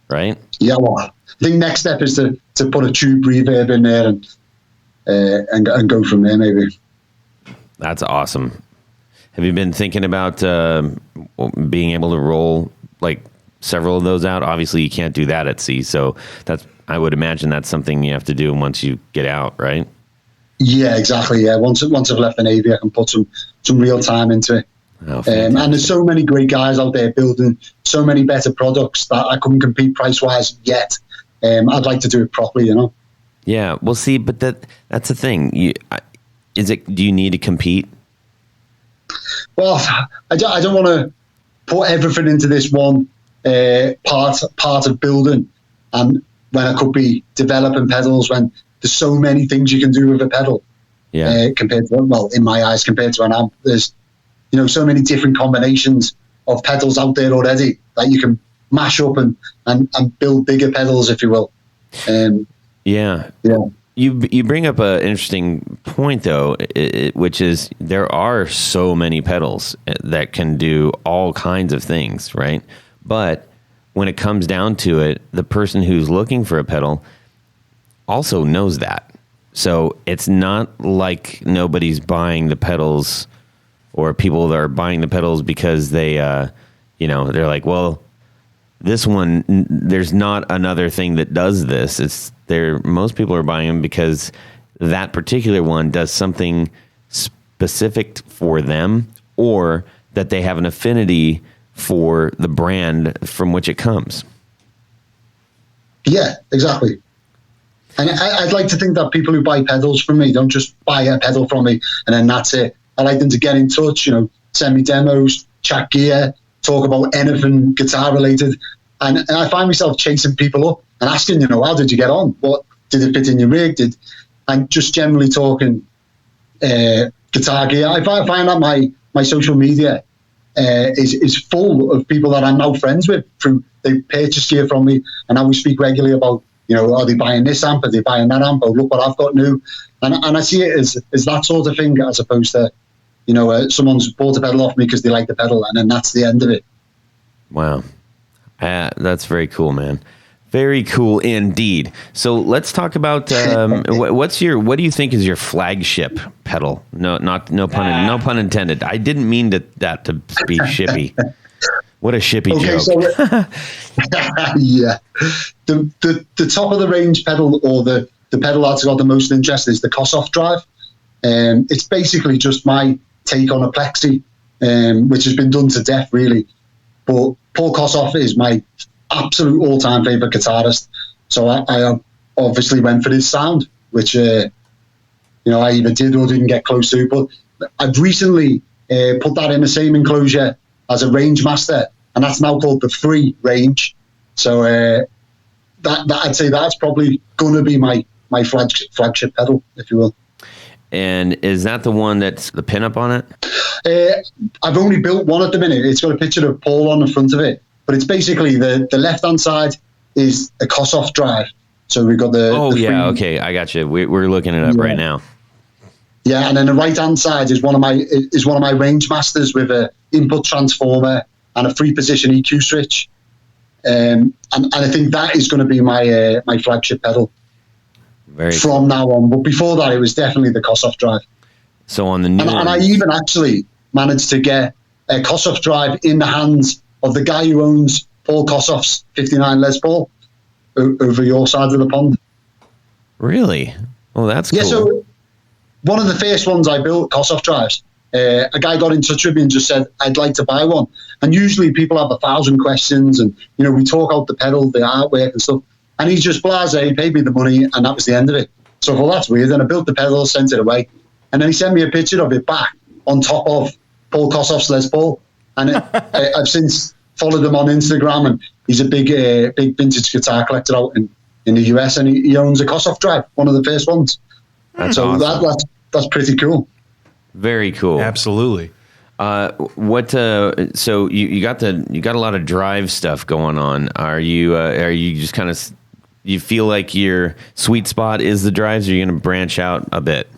right? Yeah, well, I think next step is to put a tube reverb in there and go from there, maybe. That's awesome. Have you been thinking about being able to roll like several of those out? Obviously, you can't do that at sea, so I would imagine that's something you have to do once you get out, right? Yeah, exactly. Yeah, once I've left the Navy, I can put some real time into it. Oh, and there's so many great guys out there building so many better products that I couldn't compete price wise yet. I'd like to do it properly, you know. Yeah, well, see, but that's the thing. Do you need to compete? Well, I don't want to put everything into this one part of building, and when I could be developing pedals, when there's so many things you can do with a pedal. Yeah. Compared to, well, in my eyes, compared to an amp, there's, you know, so many different combinations of pedals out there already that you can mash up and build bigger pedals, if you will. Yeah. You bring up an interesting point, though, which is there are so many pedals that can do all kinds of things, right? But when it comes down to it, the person who's looking for a pedal also knows that. So it's not like nobody's buying the pedals, or people that are buying the pedals because they, they're like, well, this one, there's not another thing that does this. Most people are buying them because that particular one does something specific for them, or that they have an affinity for the brand from which it comes. Yeah, exactly. And I'd like to think that people who buy pedals from me don't just buy a pedal from me and then that's it. I like them to get in touch, you know, send me demos, chat gear, talk about anything guitar related. And I find myself chasing people up and asking, you know, how did you get on? What did it fit in your rig? And just generally talking guitar gear. I find that my social media is full of people that I'm now friends with through they purchase gear from me, and now we speak regularly about, you know, are they buying this amp? Are they buying that amp? Oh, look what I've got new. And I see it as that sort of thing, as opposed to, you know, someone's bought a pedal off me because they like the pedal, and then that's the end of it. Wow. That's very cool, man. Very cool indeed. So let's talk about what do you think is your flagship pedal? No pun intended. I didn't mean that to be shippy. What a shippy joke. So, yeah. The top of the range pedal, or the pedal that's got the most interest, is the Kossoff drive. It's basically just my take on a plexi, which has been done to death, really. But Paul Kossoff is my absolute all-time favorite guitarist. So I obviously went for his sound, which I either did or didn't get close to. But I've recently put that in the same enclosure as a range master, and that's now called the free range. So that I'd say that's probably going to be my flagship pedal, if you will. And is that the one that's the pinup on it? I've only built one at the minute. It's got a picture of Paul on the front of it, but it's basically the left-hand side is a Kossoff drive. So we've got the okay, I got you. We're looking it up right now. Yeah, and then the right-hand side is one of my range masters with a input transformer and a 3-position EQ switch. And I think that is going to be my flagship pedal from now on. But before that, it was definitely the Kossoff drive. So on the new and I even actually managed to get a Kossoff drive in the hands of the guy who owns Paul Kossoff's 59 Les Paul over your side of the pond. Really? Well, that's cool. Yeah, so one of the first ones I built, Kossoff drives, a guy got in touch with me and just said, I'd like to buy one. And usually people have 1,000 questions and, we talk out the pedal, the artwork and stuff. And he just blasé, paid me the money, and that was the end of it. So I thought, that's weird. And I built the pedal, sent it away. And then he sent me a picture of it back on top of Paul Kossoff's Les Paul. And I've since followed him on Instagram, and he's a big vintage guitar collector out in the US, and he owns a Kossoff drive, one of the first ones. That's awesome. That's pretty cool. Very cool. Absolutely. So you got a lot of drive stuff going on. Are you just kind of, you feel like your sweet spot is the drives, or are you going to branch out a bit?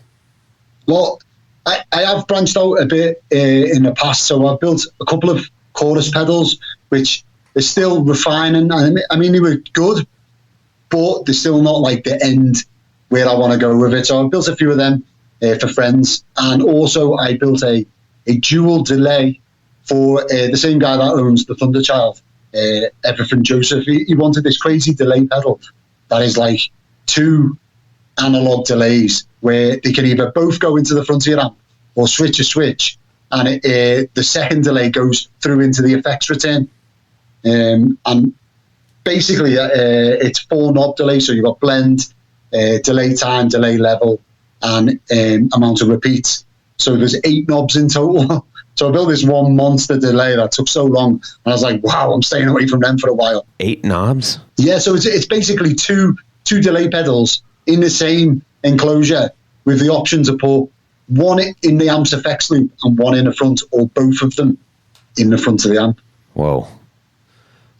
Well, I have branched out a bit in the past. So I've built a couple of chorus pedals, which are still refining. I mean, they were good, but they're still not like the end where I want to go with it. So I've built a few of them for friends. And also I built a dual delay for the same guy that owns the Thunderchild, Everything Joseph. He wanted this crazy delay pedal that is like 2 analog delays where they can either both go into the front of your amp or switch a switch, and the second delay goes through into the effects return. And basically it's 4 knob delay, so you've got blend, delay time, delay level, and amount of repeats. So there's 8 knobs in total. So I built this one monster delay that took so long, and I was like, wow, I'm staying away from them for a while. 8 knobs? Yeah, so it's basically two delay pedals in the same enclosure with the option to put one in the amp's effects loop and one in the front, or both of them in the front of the amp. Whoa.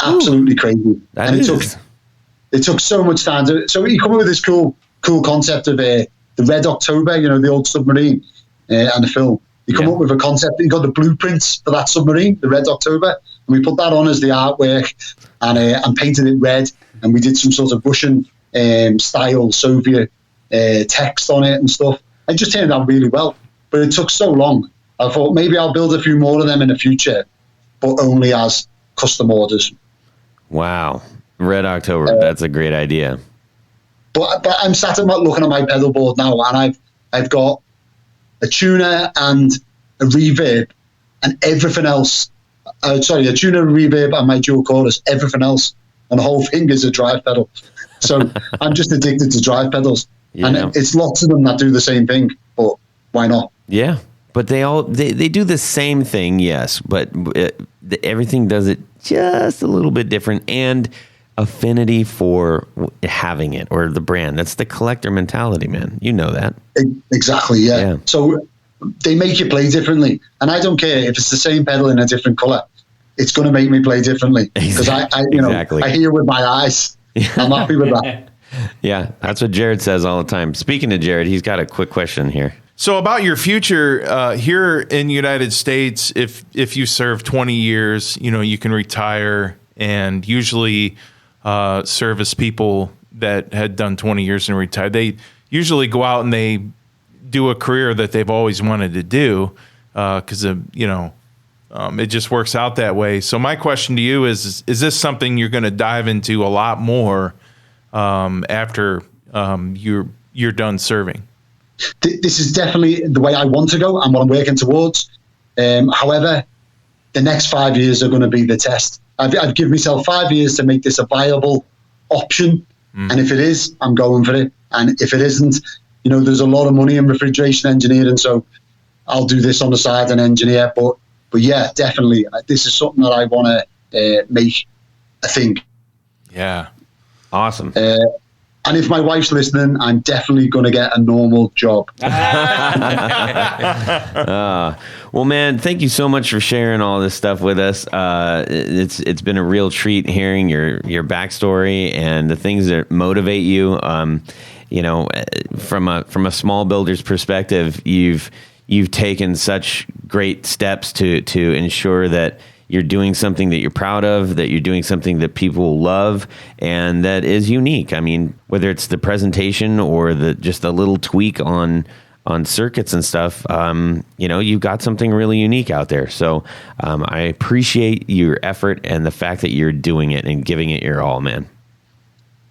Absolutely crazy. That is. It took so much time. So he come up with this cool concept of the Red October, the old submarine and the film. He come up with a concept. He got the blueprints for that submarine, the Red October, and we put that on as the artwork and painted it red. And we did some sort of Russian style Soviet text on it and stuff. It just turned out really well, but it took so long. I thought maybe I'll build a few more of them in the future, but only as custom orders. Wow. Red October, that's a great idea. But I'm sat looking at my pedal board now, and I've got a tuner and a reverb and everything else. A tuner, a reverb, and my dual chorus. Everything else, and the whole thing is a drive pedal. So I'm just addicted to drive pedals. Yeah. And it's lots of them that do the same thing, but why not? Yeah, but they do the same thing, yes, but everything does it just a little bit different, and affinity for having it, or the brand. That's the collector mentality, man. You know that. Exactly, yeah. So they make you play differently, and I don't care if it's the same pedal in a different color. It's going to make me play differently because I hear with my eyes. I'm happy with that. Yeah, that's what Jared says all the time. Speaking of Jared, he's got a quick question here. So about your future here in the United States, if you serve 20 years, you can retire, and usually service people that had done 20 years and retired, they usually go out and they do a career that they've always wanted to do because it just works out that way. So my question to you is this something you're going to dive into a lot more after you're done serving? This is definitely the way I want to go and what I'm working towards. However, the next 5 years are going to be the test. I've given myself 5 years to make this a viable option. And if it is, I'm going for it. And if it isn't, there's a lot of money in refrigeration engineering, so I'll do this on the side and engineer. But yeah, definitely, this is something that I want to make a thing. Yeah. Awesome. And if my wife's listening, I'm definitely going to get a normal job. Well, man, thank you so much for sharing all this stuff with us. It's been a real treat hearing your backstory and the things that motivate you. From a small builder's perspective, you've taken such great steps to ensure that you're doing something that you're proud of, that you're doing something that people love, and that is unique. I mean, whether it's the presentation or just a little tweak on circuits and stuff, you've got something really unique out there. So I appreciate your effort and the fact that you're doing it and giving it your all, man.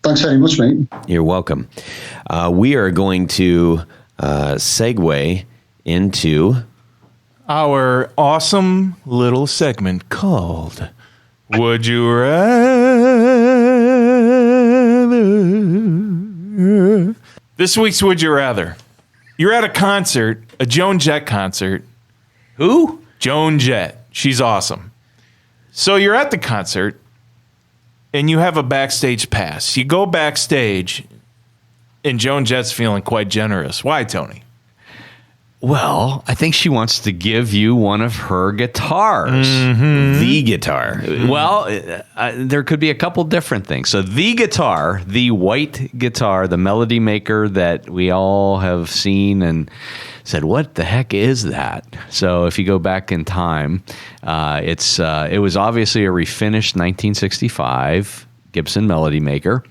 Thanks very much, mate. You're welcome. We are going to segue into our awesome little segment called Would You Rather? This week's Would You Rather. You're at a concert, a Joan Jett concert. Who? Joan Jett. She's awesome. So you're at the concert, and you have a backstage pass. You go backstage, and Joan Jett's feeling quite generous. Why, Tony? Well, I think she wants to give you one of her guitars. Mm-hmm. The guitar. Well, there could be a couple different things. So the guitar, the white guitar, the Melody Maker that we all have seen and said, what the heck is that? So if you go back in time, it was obviously a refinished 1965 Gibson Melody Maker.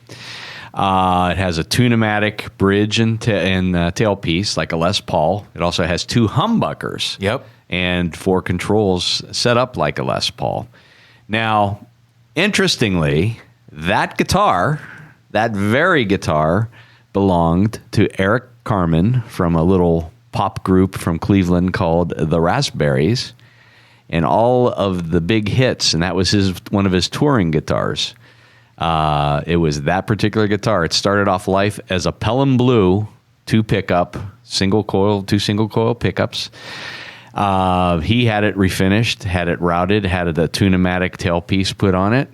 It has a tune-o-matic bridge and tailpiece like a Les Paul. It also has 2 humbuckers. Yep. And 4 controls set up like a Les Paul. Now, interestingly, that very guitar, belonged to Eric Carmen from a little pop group from Cleveland called the Raspberries, and all of the big hits, and that was one of his touring guitars. It was that particular guitar. It started off life as a Pelham Blue 2 pickup, 2 single coil pickups. He had it refinished, had it routed, had the tune-o-matic tailpiece put on it.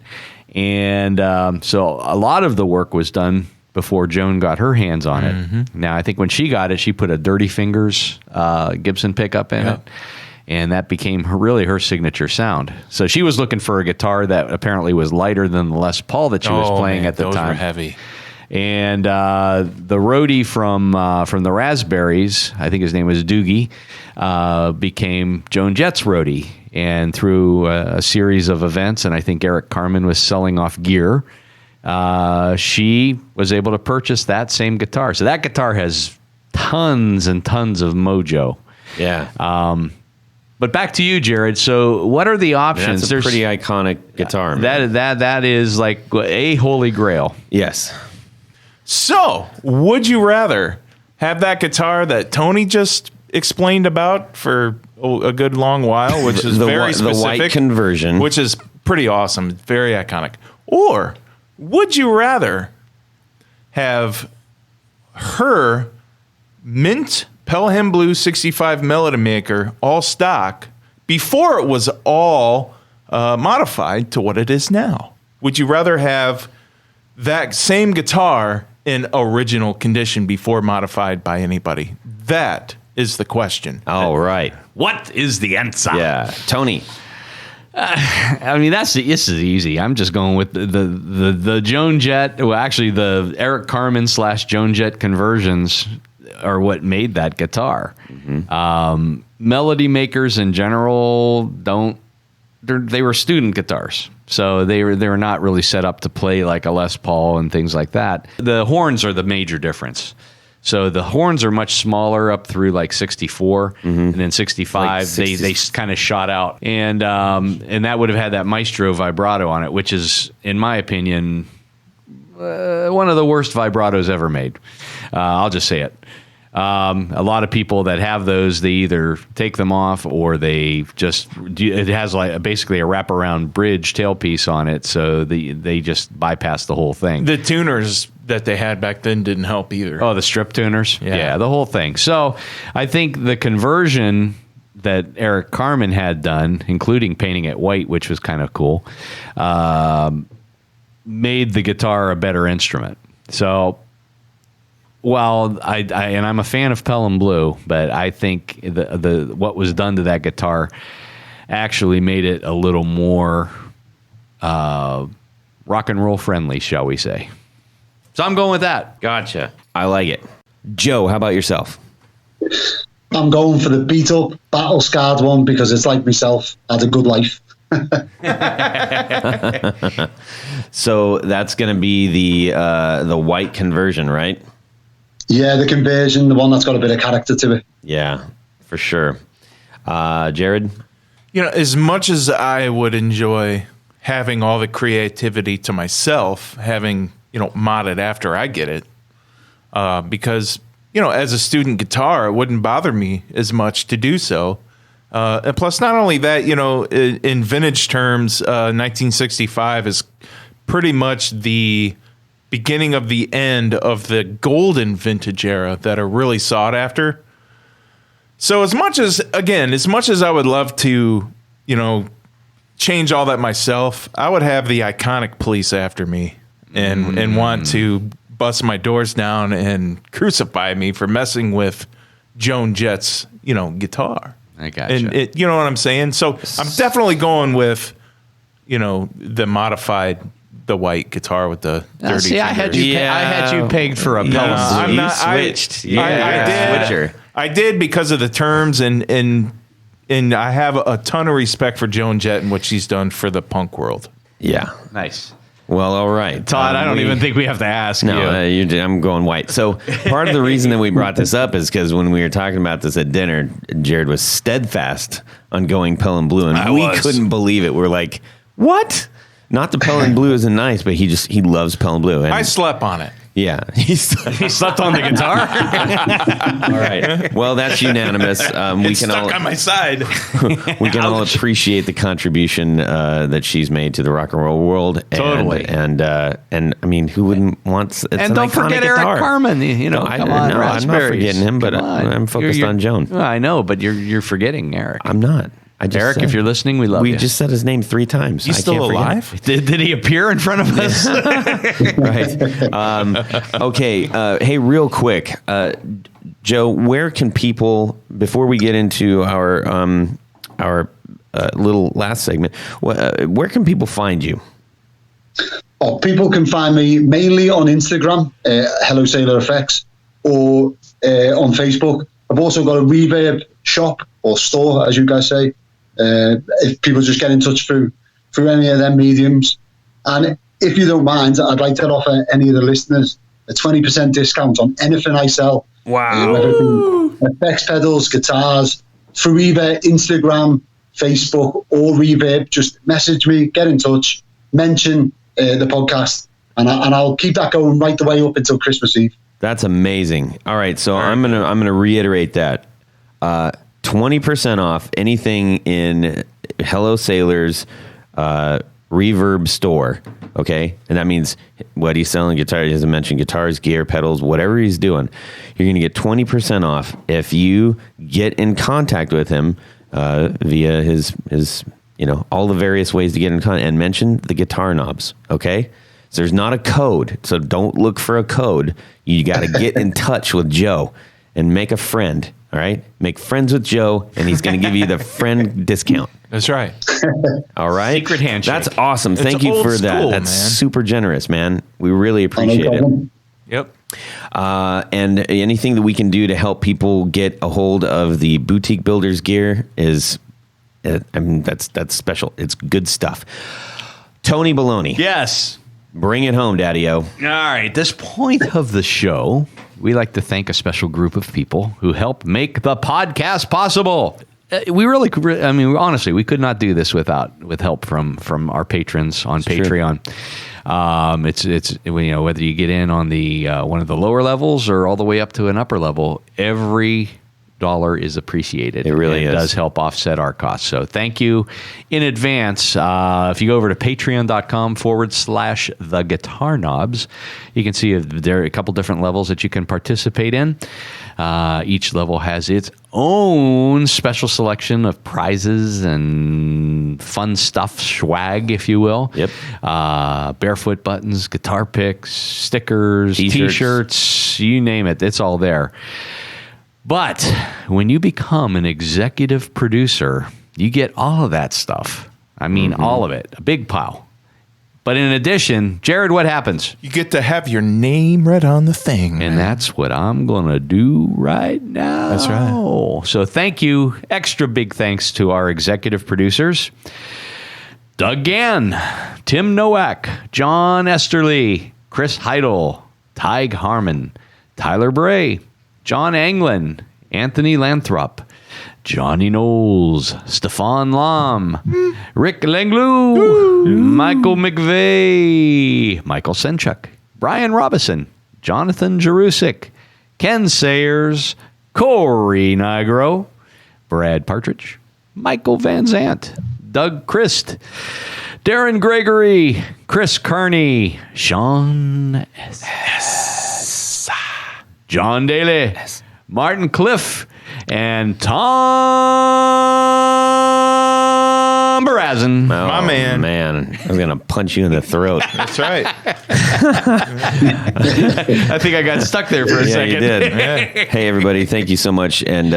And so a lot of the work was done before Joan got her hands on it. Mm-hmm. Now, I think when she got it, she put a Dirty Fingers Gibson pickup in it. And that became her signature sound. So she was looking for a guitar that apparently was lighter than the Les Paul that she was playing at the time. Those were heavy. And the roadie from the Raspberries, I think his name was Doogie, became Joan Jett's roadie. And through a series of events, and I think Eric Carmen was selling off gear, she was able to purchase that same guitar. So that guitar has tons and tons of mojo. Yeah. But back to you, Jared. So what are the options? That's a pretty iconic guitar, man. That is like a holy grail. Yes. So, would you rather have that guitar that Tony just explained about for a good long while, which is very specific, the white conversion, which is pretty awesome, very iconic, or would you rather have her mint Pelham Blue 65 Melody Maker, all stock, before it was all modified to what it is now? Would you rather have that same guitar in original condition before modified by anybody? That is the question. All right. What is the answer? Yeah. Tony. I mean, this is easy. I'm just going with the Joan Jett. Well, actually, the Eric Carmen / Joan Jett conversions are what made that guitar. Mm-hmm. Melody makers in general they were student guitars, so they were not really set up to play like a Les Paul and things like that. The horns are the major difference. So the horns are much smaller up through like 64, mm-hmm. and then 65 like they kind of shot out, and that would have had that Maestro vibrato on it, which is, in my opinion, one of the worst vibratos ever made. I'll just say it. A lot of people that have those, they either take them off or they just it has like basically a wraparound bridge tailpiece on it, so they just bypass the whole thing. The tuners that they had back then didn't help either. Oh, the strip tuners? Yeah. Yeah, the whole thing. So I think the conversion that Eric Carmen had done, including painting it white, which was kind of cool, made the guitar a better instrument. So while I'm a fan of Pelham Blue, but I think the what was done to that guitar actually made it a little more rock and roll friendly, shall we say. So I'm going with that. Gotcha. I like it. Joe, how about yourself? I'm going for the beat up, battle scarred one because it's like myself, had a good life. So that's going to be the white conversion, right? Yeah, the conversion, the one that's got a bit of character to it. Yeah, for sure. Jared? As much as I would enjoy having all the creativity to myself, having, modded after I get it, because, as a student guitar, it wouldn't bother me as much to do so. And plus, not only that, in vintage terms, 1965 is pretty much the beginning of the end of the golden vintage era that are really sought after. So as much as I would love to, change all that myself, I would have the iconic police after me and want to bust my doors down and crucify me for messing with Joan Jett's, guitar. I gotcha. And you know what I'm saying? So I'm definitely going with, the modified, the white guitar with the dirty. See, I had you pegged for a Pelham Blue. I'm not. switched. I did. Switcher. I did because of the terms and I have a ton of respect for Joan Jett and what she's done for the punk world. Yeah. Nice. Well, all right. Todd, I don't even think we have to ask you. I'm going white. So part of the reason that we brought this up is because when we were talking about this at dinner, Jared was steadfast on going Pelham Blue, and we couldn't believe it. We're like, what? Not the Pelham Blue isn't nice, but he loves Pelham Blue. And I slept on it. yeah, He slept on the guitar? all right. Well, that's unanimous. We can all on my side. we can all appreciate the contribution that she's made to the rock and roll world. Totally. And I mean, who wouldn't want? It's And don't forget guitar. Eric Carmen. No, Come on, I'm not Raspberries. forgetting him, but Come on. I'm focused on Joan. Well, I know, but you're forgetting Eric. I'm not. I just Eric, said- if you're listening, we love you. We just said his name 3 times. He's I still can't forget alive? Did he appear in front of us? it. Right. Okay. Hey, real quick, Joe, where can people, before we get into our little last segment, where can people find you? Oh, people can find me mainly on Instagram, Hello Sailor Effects, or on Facebook. I've also got a reverb shop or store, as you guys say. If people just get in touch through any of them mediums. And if you don't mind, I'd like to offer any of the listeners a 20% discount on anything I sell. Wow. Whether it be effects pedals, guitars, through either Instagram, Facebook, or Reverb. Just message me, get in touch, mention the podcast, and I'll keep that going right the way up until Christmas Eve. That's amazing. All right, so I'm gonna reiterate that. 20% off anything in Hello Sailor's Reverb store. Okay, and that means what he's selling, guitar. He doesn't mention guitars, gear, pedals, whatever he's doing. You're gonna get 20% off if you get in contact with him via his all the various ways to get in contact and mention the guitar knobs. Okay. So there's not a code, so don't look for a code. You got to get in touch with Joe and make a friend, all right? Make friends with Joe, and he's going to give you the friend discount. That's right. All right? Secret handshake. That's awesome. It's Thank you old for that. school, That's man. super generous, man. We really appreciate it. Yep. And anything that we can do to help people get a hold of the Boutique Builders gear is, that's special. It's good stuff. Tony Baloney. Yes. Bring it home, Daddy-O. All right. At this point of the show, we like to thank a special group of people who help make the podcast possible. We really, honestly, we could not do this with help from our patrons on Patreon. It's whether you get in on the one of the lower levels or all the way up to an upper level, every dollar is appreciated. It really is. It does help offset our costs. So thank you in advance. If you go over to patreon.com/the guitar knobs, you can see there are a couple different levels that you can participate in. Each level has its own special selection of prizes and fun stuff, swag, if you will. Yep. Barefoot buttons, guitar picks, stickers, T-shirts. t-shirts, you name it. It's all there. But when you become an executive producer, you get all of that stuff. I mean, all of it, a big pile. But in addition, Jared, what happens? You get to have your name read on the thing. And that's what I'm going to do right now. That's right. So thank you. Extra big thanks to our executive producers. Doug Gann, Tim Novak, John Esterly, Chris Heidel, Tig Harmon, Tyler Bray, John Anglin, Anthony Lathrop, Johnny Knowles, Stefan Lam, Rick Langlu, Michael McVeigh, Michael Senchuk, Brian Robison, Jonathan Jerusik, Ken Sayers, Corey Nigro, Brad Partridge, Michael Van Zant, Doug Christ, Darren Gregory, Chris Kearney, Sean S. John Daly, Martin Cliff, and Tom Barazin. My man. Man, I was going to punch you in the throat. That's right. I think I got stuck there for a Yeah, second. you did. Hey, everybody, thank you so much. And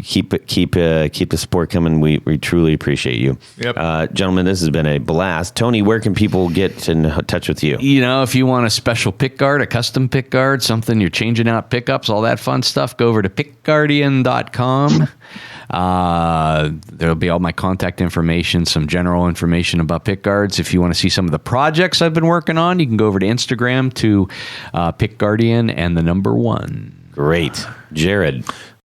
keep the support coming. We truly appreciate you. Yep. Gentlemen, this has been a blast. Tony, where can people get in touch with you? You know, if you want a special pick guard, a custom pick guard, something you're changing out pickups, all that fun stuff, go over to pickguardian.com. There'll be all my contact information, some general information about pick guards. If you want to see some of the projects I've been working on, you can go over to Instagram to Pick Guardian and the number 1. Great. Jared.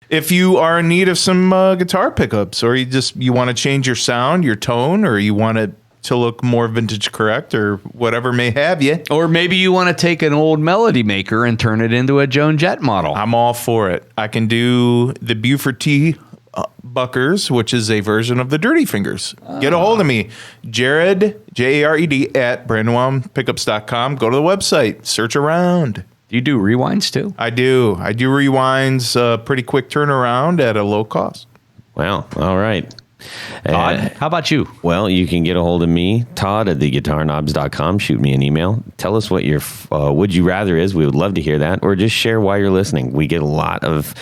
If you are in need of some guitar pickups, or you want to change your sound, your tone, or you want it to look more vintage correct, or whatever may have you, Or maybe you want to take an old Melody Maker and turn it into a Joan Jett model. I'm all for it. I can do the Buford T Buckers, which is a version of the Dirty Fingers. Get a hold of me, Jared, Jared, at BrandonWildPickups.com. Go to the website, search around. Do you do rewinds too? I do rewinds, pretty quick turnaround at a low cost. Well, all right. Todd, how about you? Well, you can get a hold of me, Todd, at theguitarknobs.com. Shoot me an email. Tell us what your would you rather is. We would love to hear that. Or just share why you're listening. We get a lot of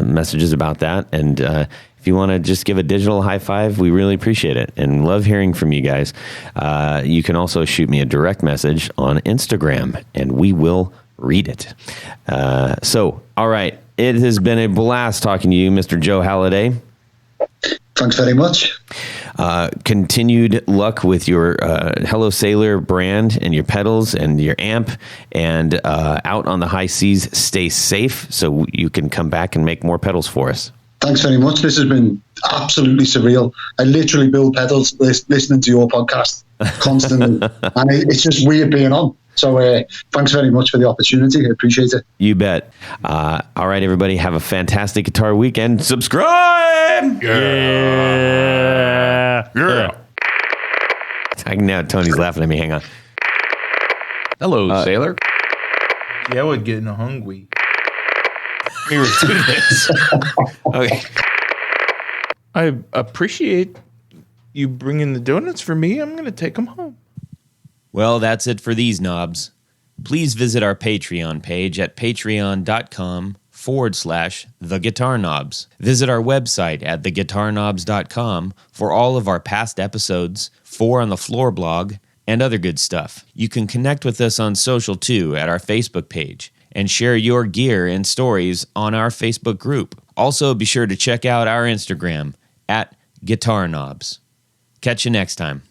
messages about that. And if you want to just give a digital high five, we really appreciate it and love hearing from you guys. You can also shoot me a direct message on Instagram, and we will read it. So, all right. It has been a blast talking to you, Mr. Joe Halliday. Thanks very much. Continued luck with your Hello Sailor brand and your pedals and your amp, and out on the high seas, stay safe so you can come back and make more pedals for us. Thanks very much. This has been absolutely surreal. I literally build pedals listening to your podcast constantly, and it's just weird being on. So thanks very much for the opportunity. I appreciate it. You bet. All right, everybody, have a fantastic guitar weekend. Subscribe! Yeah. Now Tony's laughing at me. Hang on. Hello, sailor. Yeah, we're getting hungry. We were doing this. Okay. I appreciate you bringing the donuts for me. I'm going to take them home. Well, that's it for these knobs. Please visit our Patreon page at patreon.com/theguitarknobs. Visit our website at theguitarknobs.com for all of our past episodes, 4 on the Floor blog, and other good stuff. You can connect with us on social too at our Facebook page and share your gear and stories on our Facebook group. Also, be sure to check out our Instagram at Guitar Knobs. Catch you next time.